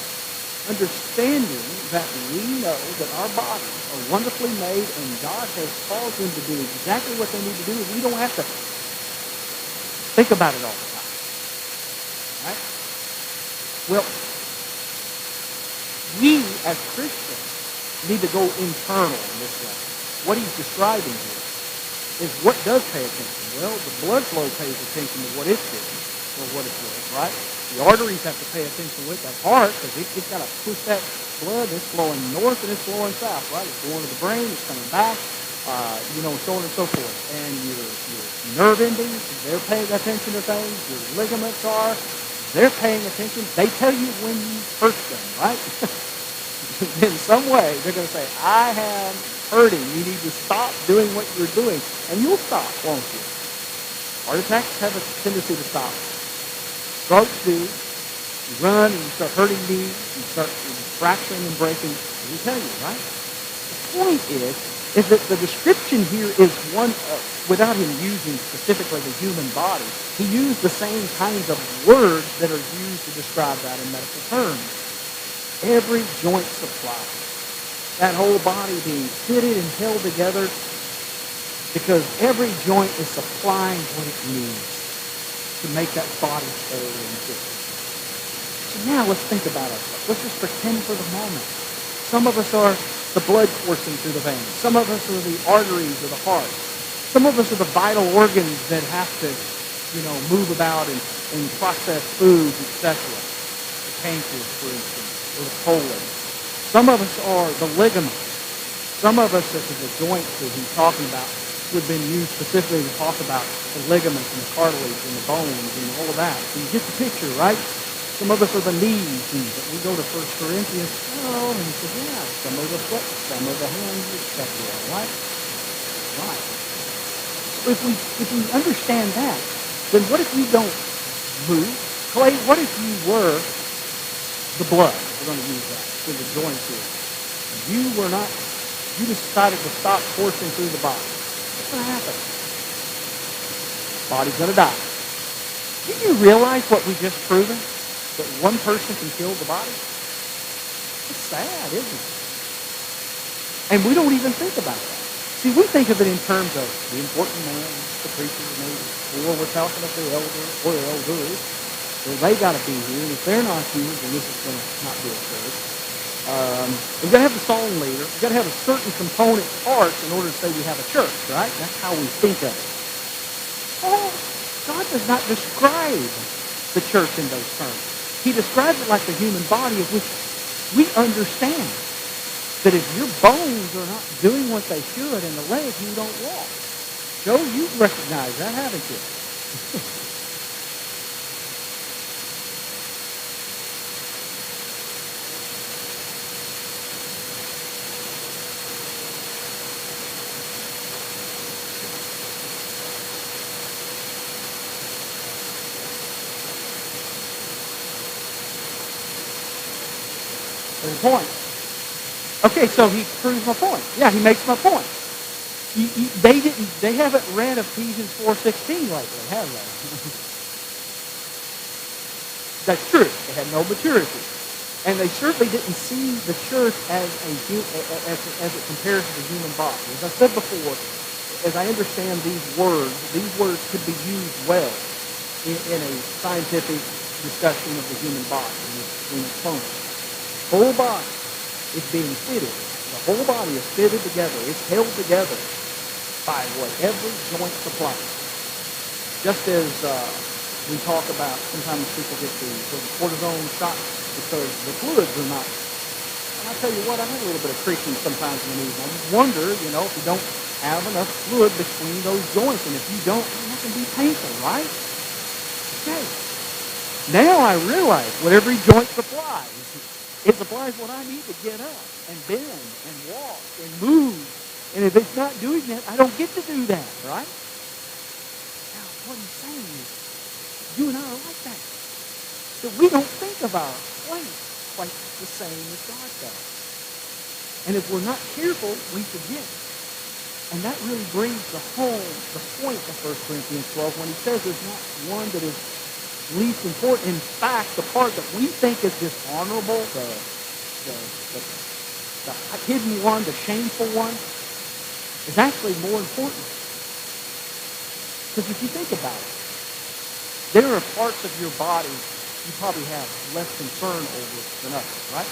understanding that we know that our bodies are wonderfully made and God has caused them to do exactly what they need to do. We don't have to think about it all the time. Right? Well, we as Christians need to go internal in this way. What he's describing here is what does pay attention. Well, the blood flow pays attention to what it's doing or what it's doing, right? The arteries have to pay attention with that heart because it's got to push that blood. It's flowing north and it's flowing south, right? It's going to the brain, it's coming back, so on and so forth. And your nerve endings, they're paying attention to things. Your ligaments are. They're paying attention. They tell you when you hurt them, right? In some way, they're going to say, I am hurting. You need to stop doing what you're doing. And you'll stop, won't you? Heart attacks have a tendency to stop. Strokes do. You run and you start hurting knees. You start fracturing and breaking. They tell you, right? The point is that the description here is one of, without him using specifically the human body, he used the same kinds of words that are used to describe that in medical terms. Every joint supplied. That whole body being fitted and held together because every joint is supplying what it needs to make that body whole and fit. So now let's think about ourselves. Let's just pretend for the moment. Some of us are the blood coursing through the veins. Some of us are the arteries of the heart. Some of us are the vital organs that have to, move about and process foods, etc. The pancreas, for instance, or the colon. Some of us are the ligaments. Some of us, such as the joints that he's talking about, would have been used specifically to talk about the ligaments and the cartilage and the bones and all of that. So you get the picture, right? Some of us are the knees, and we go to 1 Corinthians 12, and he says, yeah, some of the foot, some of the hands, etc. Right? Right. So if we understand that, then what if you don't move? Clay, what if you were the blood? We're going to use that in the joints here. You decided to stop coursing through the body. What's going to happen? Body's going to die. Do you realize what we just proven? That one person can kill the body? It's sad, isn't it? And we don't even think about that. See, we think of it in terms of the important man, the preacher, maybe, or we're talking of the elder or the elders. Well, they got to be here, and if they're not here, then this is going to not be a church. We've got to have the song leader. We've got to have a certain component parts in order to say we have a church, right? That's how we think of it. Oh, God does not describe the church in those terms. He describes it like the human body, of which we understand that if your bones are not doing what they should in the leg, you don't walk. Joe, you recognize that, haven't you? There's a point. Okay, so he proves my point. Yeah, he makes my point. They haven't read Ephesians 4:16 lately, have they? That's true. They had no maturity. And they certainly didn't see the church as it compares to the human body. As I said before, as I understand these words could be used well in a scientific discussion of the human body in its components. Whole body is being fitted. The whole body is fitted together. It's held together by what every joint supplies. Just as we talk about, sometimes people get the cortisone shots because the fluids are not. And I tell you what, I have a little bit of creaking sometimes in the knees. I wonder, if you don't have enough fluid between those joints, and if you don't, that can be painful, right? Okay. Now I realize what every joint supplies. It supplies what I need to get up and bend and walk and move. And if it's not doing that, I don't get to do that, right? Now, what he's saying is, you and I are like that. That we don't think of our place quite the same as God does. And if we're not careful, we forget. And that really brings the point of 1 Corinthians 12 when he says there's not one that is least important. In fact, the part that we think is dishonorable, the hidden one, the shameful one, is actually more important. Because if you think about it, there are parts of your body you probably have less concern over than others, right?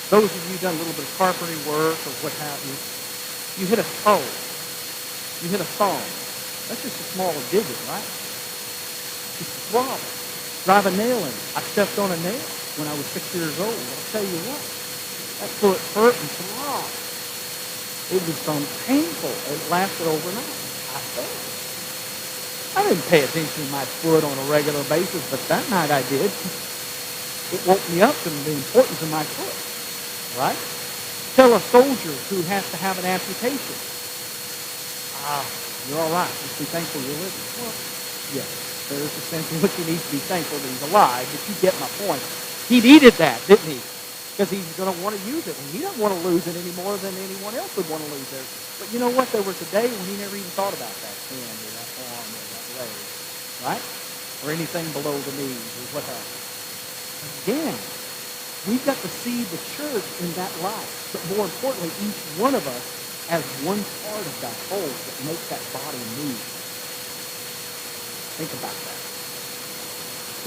Those of you who've done a little bit of carpentry work or what have you, you hit a toe, you hit a thumb. That's just a small digit, right? Just a throb. Drive a nail in. I stepped on a nail when I was 6 years old. I'll tell you what, that foot hurt and throbbed. It was painful. It lasted overnight. I fell. I didn't pay attention to my foot on a regular basis, but that night I did. It woke me up to the importance of my foot, right? Tell a soldier who has to have an amputation, you're all right. Just be thankful you're living. Well, yes, there is a sense in which he needs to be thankful that he's alive, but you get my point. He needed that, didn't he? Because he's going to want to use it, and he doesn't want to lose it any more than anyone else would want to lose it. But you know what? There was a day when he never even thought about that hand or that arm or that leg, right? Or anything below the knees or what have you. Again, we've got to see the church in that light. But more importantly, each one of us as one part of that whole that makes that body move. Think about that.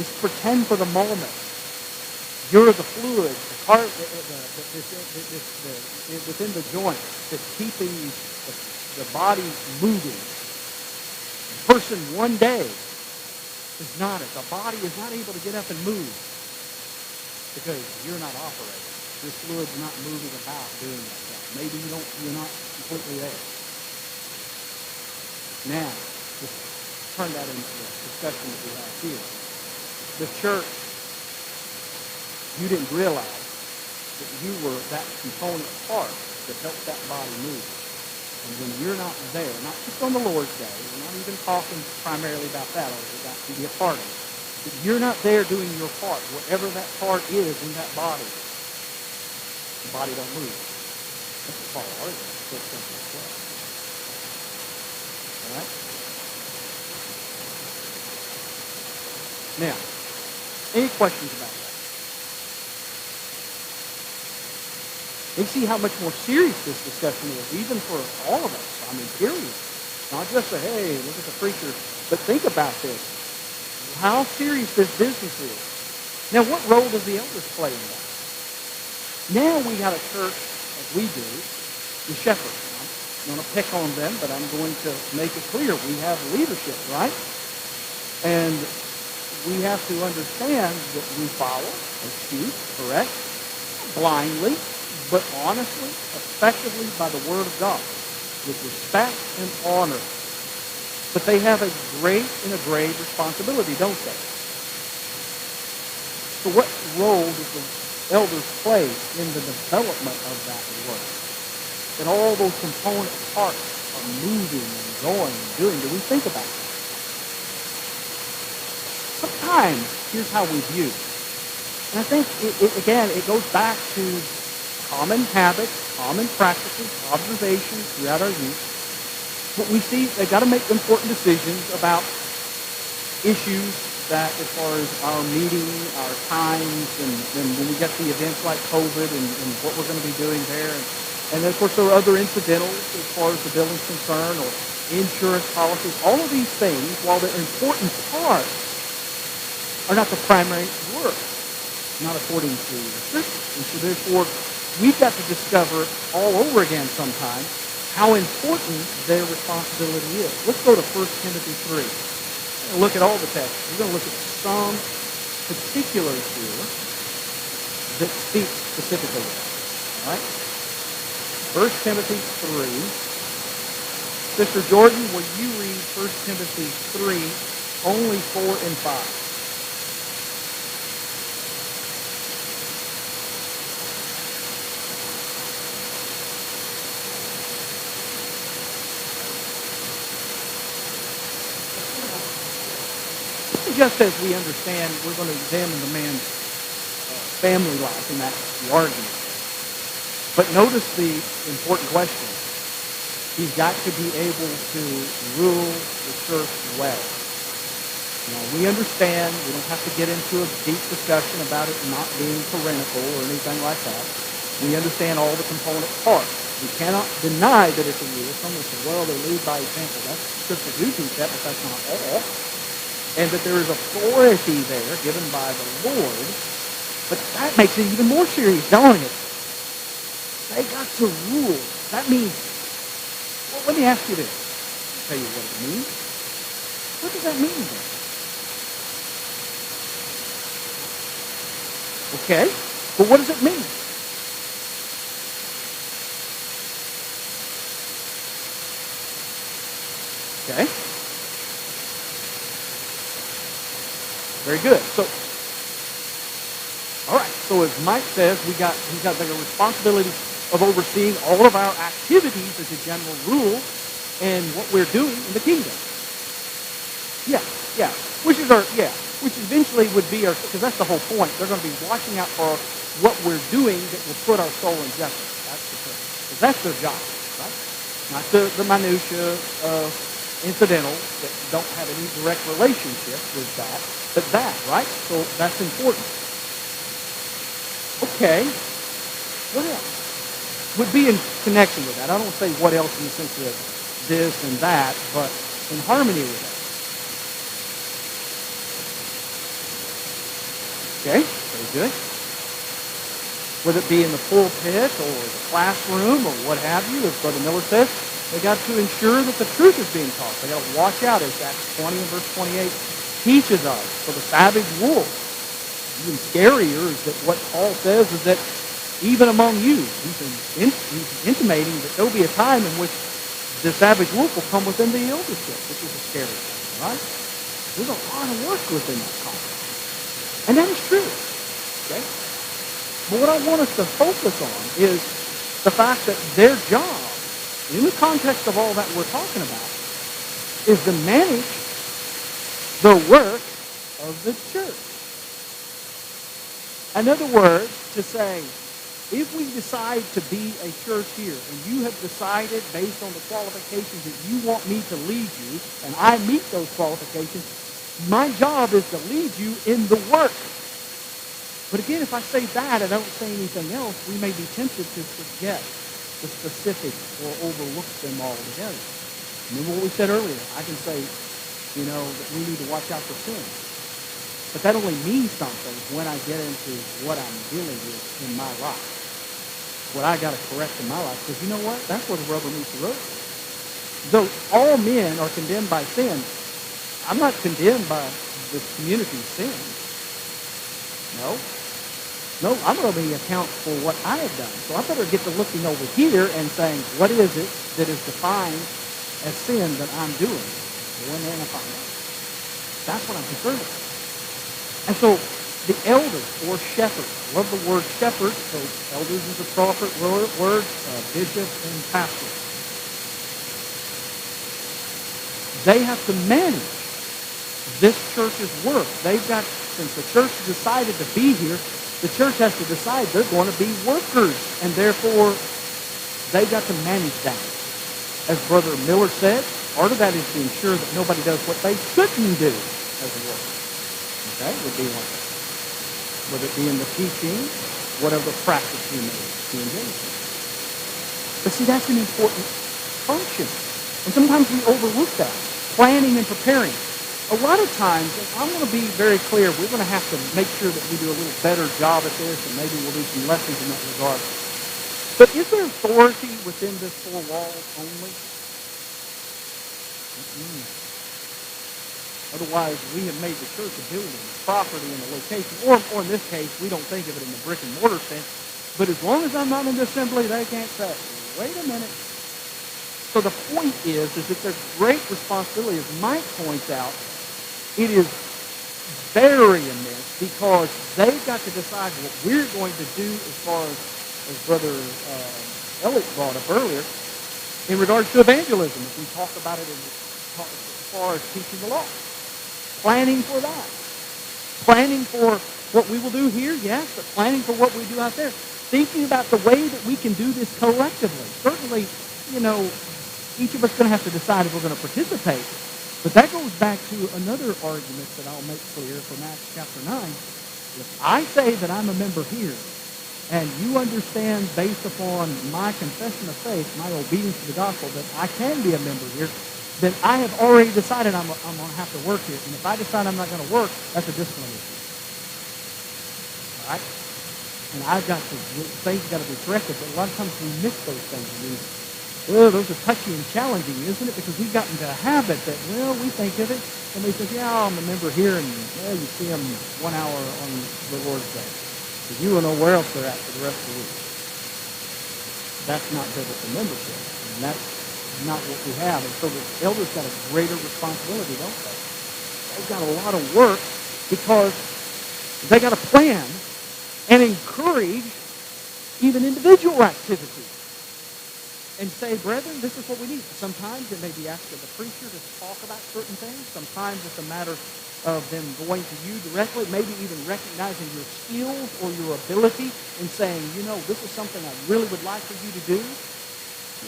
Just pretend for the moment you're the fluid, the part within the joint that's keeping the body moving. The person one day is not it. The body is not able to get up and move because you're not operating. Your fluid's not moving about doing that stuff. Maybe you're not completely there. Now, just turn that into the discussion that we have here. The church, you didn't realize that you were that component part that helped that body move. And when you're not there, not just on the Lord's Day, we're not even talking primarily about that, although that can be a part of it. But you're not there doing your part, whatever that part is in that body, the body don't move. That's what Paul argues. So simple as well. All right? Now, any questions about that? You see how much more serious this discussion is, even for all of us. I mean, period. Not just a, hey, look at the preacher. But think about this. How serious this business is. Now, what role does the elders play in that? Now we got a church, as we do, the shepherds. I'm going to pick on them, but I'm going to make it clear. We have leadership, right? And we have to understand that we follow as sheep, correct? Blindly, but honestly, effectively by the Word of God. with respect and honor. But they have a great and a grave responsibility, don't they? So what role does the elders play in the development of that work? That all those component parts are moving and going and doing. Do we think about that? Sometimes, here's how we view. And I think, it goes back to common habits, common practices, observations throughout our youth. But we see they've got to make important decisions about issues that, as far as our meeting, our times, and when we get the events like COVID and what we're going to be doing there. And then, of course, there are other incidentals as far as the building's concerned, or insurance policies. All of these things, while they're important parts, are not the primary work, not according to the Scriptures. And so, therefore, we've got to discover all over again sometimes how important their responsibility is. Let's go to 1 Timothy 3. We're going to look at all the texts. We're going to look at some particulars here that speak specifically to that. All right? 1 Timothy 3. Sister Jordan, will you read 1 Timothy 3, only 4 and 5? Just as we understand, we're going to examine the man's family life, and that's the argument. But notice the important question. He's got to be able to rule the church well. Now, we understand we don't have to get into a deep discussion about it not being tyrannical or anything like that. We understand all the component parts. We cannot deny that it's a rule. Some will say, well, they lead by example. That's Scripture do teach that, but that's not all. And that there is authority there given by the Lord. But that makes it even more serious, don't it? They got to rule. That means, well, let me ask you this. I'll tell you what it means. What does that mean then? Okay, but what does it mean? Okay. Very good. So, all right. So as Mike says, he's got the responsibility of overseeing all of our activities as a general rule and what we're doing in the kingdom. Yeah. Which eventually would be because that's the whole point. They're going to be watching out for what we're doing that will put our soul in jeopardy. That's the purpose. Because that's their job, right? Not the minutia of incidentals that don't have any direct relationship with that. But that, right? So that's important. Okay. What else would be in connection with that? I don't say what else in the sense of this and that, but in harmony with that. Okay, very good. Whether it be in the pulpit or the classroom or what have you, as Brother Miller says, they got to ensure that the truth is being taught. They got to watch out, as Acts 20 and verse 28 teaches us, for the savage wolf. Even scarier is that what Paul says is that even among you, he's intimating that there'll be a time in which the savage wolf will come within the eldership, which is a scary thing, right? There's a lot of work within that context. And that is true, okay? But what I want us to focus on is the fact that their job, in the context of all that we're talking about, is to manage the work of the church. In other words, to say, if we decide to be a church here, and you have decided based on the qualifications that you want me to lead you, and I meet those qualifications, my job is to lead you in the work. But again, if I say that and I don't say anything else, we may be tempted to forget the specifics or overlook them altogether. Remember what we said earlier. I can say, that we need to watch out for sin. But that only means something when I get into what I'm dealing with in my life. What I got to correct in my life. Because you know what? That's where the rubber meets the road. Though all men are condemned by sin, I'm not condemned by the community's sin. No. No, I'm going to be account for what I have done. So I better get to looking over here and saying, what is it that is defined as sin that I'm doing? When and if I know. That's what I'm concerned with. And so the elders or shepherds, I love the word shepherd, so elders is a proper word, bishop and pastor. They have to manage this church's work. They've got, since the church decided to be here, the church has to decide they're going to be workers, and therefore they've got to manage that. As Brother Miller said, part of that is to ensure that nobody does what they shouldn't do as a worker. Okay, would be one thing. Whether it be in the teaching, whatever practice you may be engaged in. But see, that's an important function. And sometimes we overlook that. Planning and preparing. A lot of times, and I'm going to be very clear, we're going to have to make sure that we do a little better job at this, and maybe we'll do some lessons in that regard. But is there authority within this four walls only? Otherwise, we have made the church a building, a property, and a location. Or in this case, we don't think of it in the brick and mortar sense. But as long as I'm not in the assembly, they can't say, wait a minute. So the point is that there's great responsibility, as Mike points out. It is very immense because they've got to decide what we're going to do as far as Brother Elliott brought up earlier, in regards to evangelism, if we talk about it as far as teaching the law. Planning for that. Planning for what we will do here, yes, but planning for what we do out there. Thinking about the way that we can do this collectively. Certainly, each of us is going to have to decide if we're going to participate. But that goes back to another argument that I'll make clear from Acts chapter 9. If I say that I'm a member here, and you understand based upon my confession of faith, my obedience to the gospel, that I can be a member here, then I have already decided I'm going to have to work here. And if I decide I'm not going to work, that's a discipline issue. All right? And things got to be corrected, but a lot of times we miss those things. Those are touchy and challenging, isn't it? Because we've gotten to a habit that, we think of it. Somebody says, I'm a member here, and you see them 1 hour on the Lord's Day. Because you don't know where else they're at for the rest of the week. That's not biblical membership. And that's not what we have. And so the elders got a greater responsibility, don't they? They've got a lot of work because they got to plan and encourage even individual activities. And say, brethren, this is what we need. Sometimes it may be asking the preacher to talk about certain things. Sometimes it's a matter of them going to you directly, maybe even recognizing your skills or your ability and saying, this is something I really would like for you to do.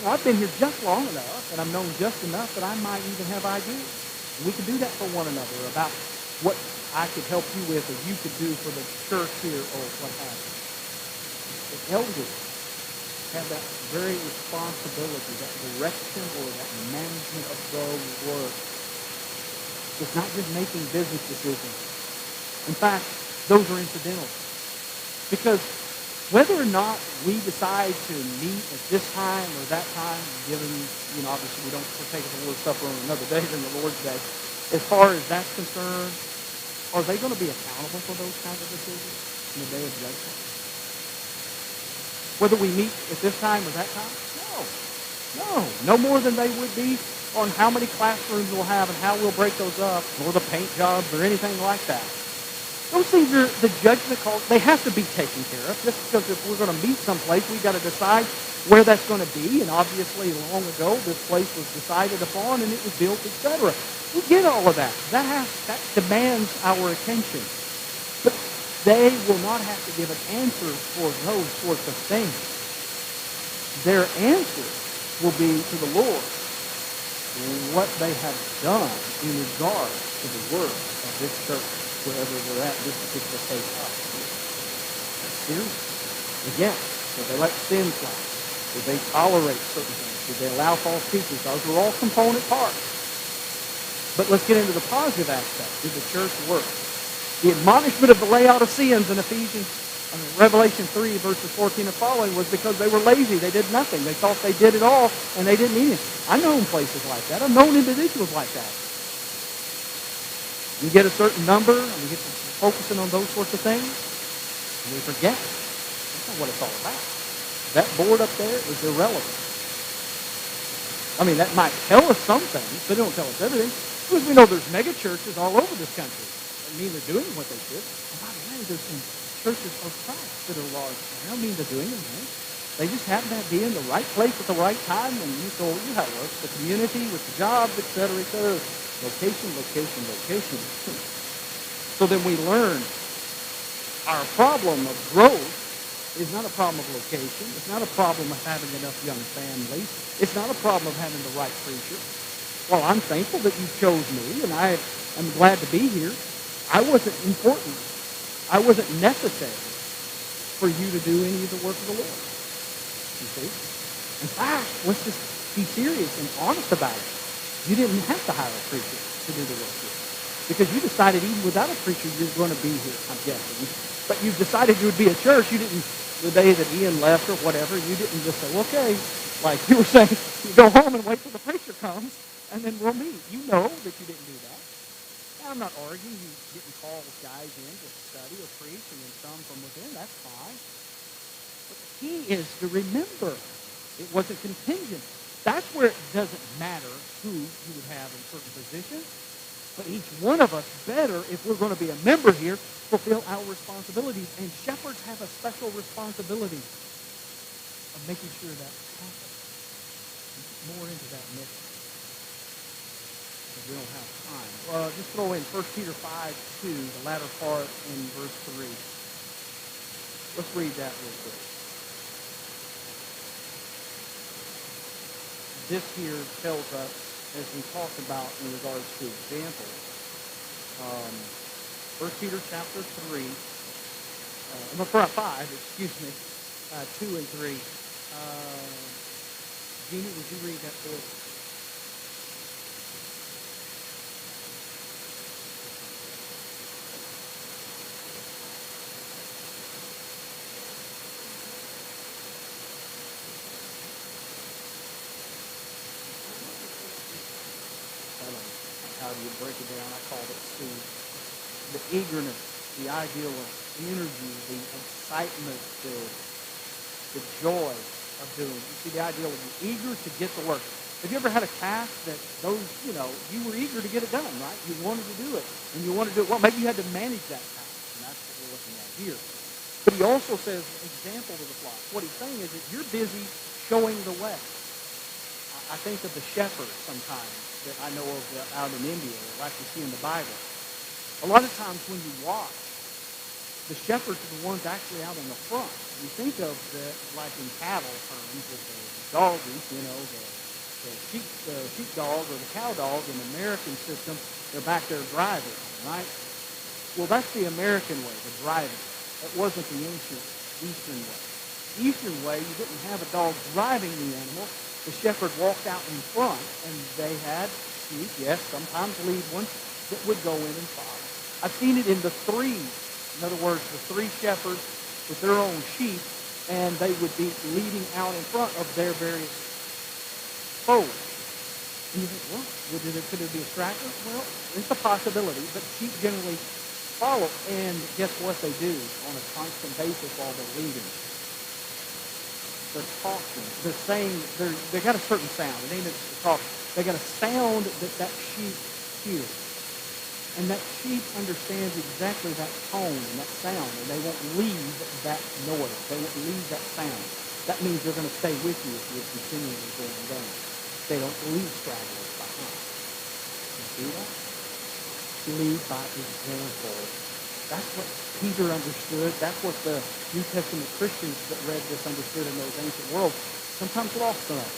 I've been here just long enough, and I'm known just enough that I might even have ideas. And we can do that for one another about what I could help you with or you could do for the church here or what have you. The elders have that very responsibility, that direction or that management of the work. It's not just making business decisions. In fact, those are incidental. Because whether or not we decide to meet at this time or that time, given, obviously we don't partake of the Lord's Supper on another day than the Lord's Day, as far as that's concerned, are they going to be accountable for those kinds of decisions in the day of judgment? Whether we meet at this time or that time? No more than they would be on how many classrooms we'll have and how we'll break those up, or the paint jobs or anything like that. Those things are the judgment calls. They have to be taken care of. Just because if we're going to meet someplace, we've got to decide where that's going to be. And obviously, long ago, this place was decided upon and it was built, etc. We get all of that. That demands our attention. But they will not have to give an answer for those sorts of things. Their answer will be to the Lord what they have done in regard to the work of this church, wherever they're at this particular case. That's serious. Again, did they let sin slide? Did they tolerate certain things? Did they allow false teachers? Those are all component parts. But let's get into the positive aspect. Did the church work? The admonishment of the Laodiceans in Revelation 3, verses 14 and following was because they were lazy. They did nothing. They thought they did it all, and they didn't need it. I've known places like that. I've known individuals like that. You get a certain number, and we get to focusing on those sorts of things. And we forget. That's not what it's all about. That board up there is irrelevant. I mean, that might tell us some things, but it don't tell us everything. Because we know there's mega churches all over this country. Doesn't mean they're doing what they should. And by the way, there's some churches of Christ that are large. I don't mean they're doing anything. They just happen to be in the right place at the right time, and you know how it works. The community with the job, et cetera, et cetera. Location, location, location. So then we learn our problem of growth is not a problem of location. It's not a problem of having enough young families. It's not a problem of having the right preacher. Well, I'm thankful that you chose me, and I am glad to be here. I wasn't important. I wasn't necessary for you to do any of the work of the Lord. You see? In fact, let's just be serious and honest about it. You didn't have to hire a preacher to do the work here. Because you decided even without a preacher you're going to be here, I'm guessing. But you decided you would be a church. You didn't, the day that Ian left or whatever, you didn't just say, well, okay, like you were saying, you go home and wait till the preacher comes, and then we'll meet. You know that you didn't do that. Now, I'm not arguing. You didn't call guys in to study or preach and then some from within. That's fine. But the key is to remember it wasn't contingent. That's where it doesn't matter who you would have in certain positions. But each one of us better, if we're going to be a member here, fulfill our responsibilities. And shepherds have a special responsibility of making sure that happens. More into that next, because we don't have time. Just throw in 1 Peter 5:2, the latter part in verse 3. Let's read that real quick. This here tells us, as we talked about in regards to examples, 1 Peter chapter 3, 5, excuse me, 2 and 3. Jeannie, would you read that for us? How do you break it down? I called it the eagerness, the ideal energy, the excitement, the joy of doing. You see, the ideal of being eager to get to work. Have you ever had a task that you were eager to get it done, right? You wanted to do it, and you wanted to do it well. Maybe you had to manage that task, and that's what we're looking at here. But he also says, example to the flock. What he's saying is that you're busy showing the way. I think of the shepherds sometimes that I know of out in India, or like we see in the Bible. A lot of times when you watch, the shepherds are the ones actually out in the front. You think of like in cattle terms, with the doggies, the sheepdog or the cow dog in the American system, they're back there driving, right? Well, that's the American way, the driving. That wasn't the ancient Eastern way. Eastern way, you didn't have a dog driving the animal. The shepherd walked out in front, and they had sheep, yes, sometimes lead ones, that would go in and follow. I've seen it in the threes. In other words, the three shepherds with their own sheep, and they would be leading out in front of their various foes. And you think, well, could there be a tracker? Well, it's a possibility, but sheep generally follow. And guess what they do on a constant basis while they're leading? They're talking. They're saying, they got a certain sound. It ain't just talk. They got a sound that sheep hears. And that sheep understands exactly that tone and that sound, and they won't leave that noise. They won't leave that sound. That means they're going to stay with you if you're continually going down. They don't leave stragglers behind. You see that? Lead by example. That's what Peter understood. That's what the New Testament Christians that read this understood in those ancient worlds. Sometimes lost on us.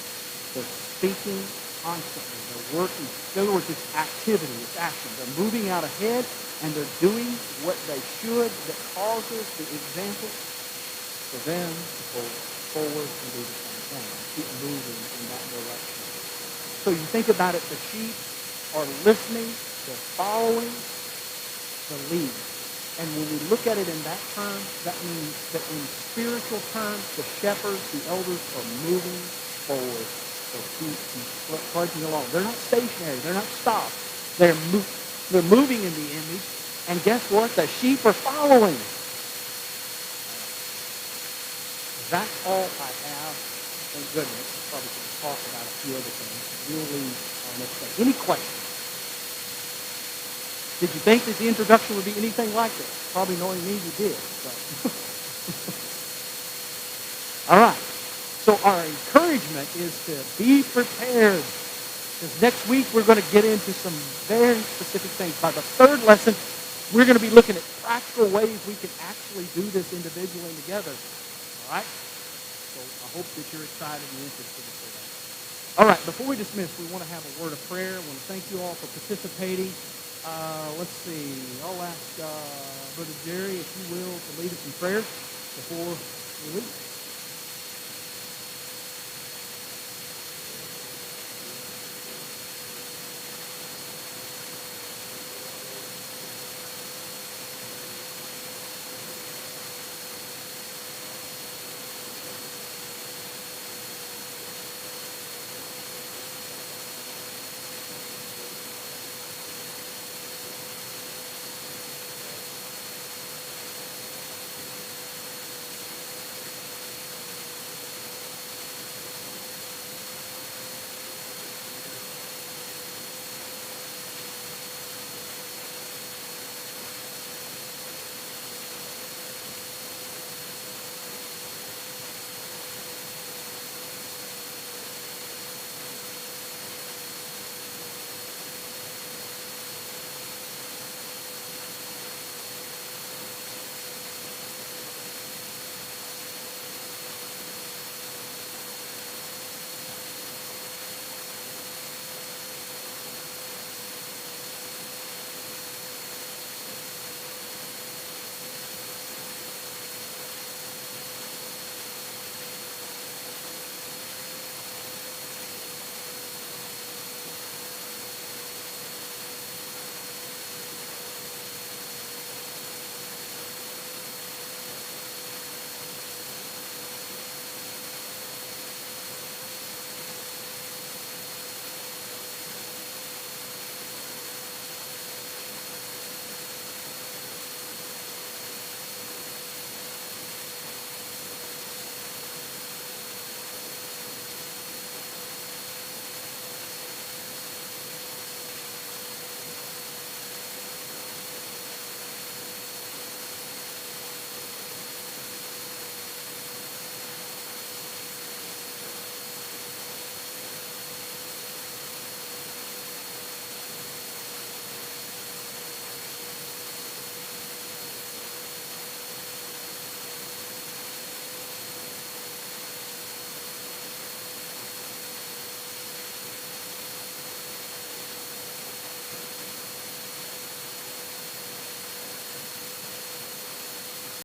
They're speaking constantly. They're working. In other words, it's activity. It's action. They're moving out ahead, and they're doing what they should that causes the example for them to go forward and do the same thing. Keep moving in that direction. So you think about it, the sheep are listening, they're following the lead. And when we look at it in that term, that means that in spiritual terms, the shepherds, the elders are moving forward. They're trudging along. They're not stationary. They're not stopped. They're moving in the image. And guess what? The sheep are following. that's all I have. Thank goodness. Probably could talk about a few other things. We'll leave next day. Any questions? Did you think that the introduction would be anything like this? Probably knowing me, you did. So. All right. So our encouragement is to be prepared. Because next week we're going to get into some very specific things. By the third lesson, we're going to be looking at practical ways we can actually do this individually and together. All right? So I hope that you're excited and interested in that. All right, before we dismiss, we want to have a word of prayer. I want to thank you all for participating. Let's see. I'll ask Brother Jerry, if you will, to lead us in prayer before we leave.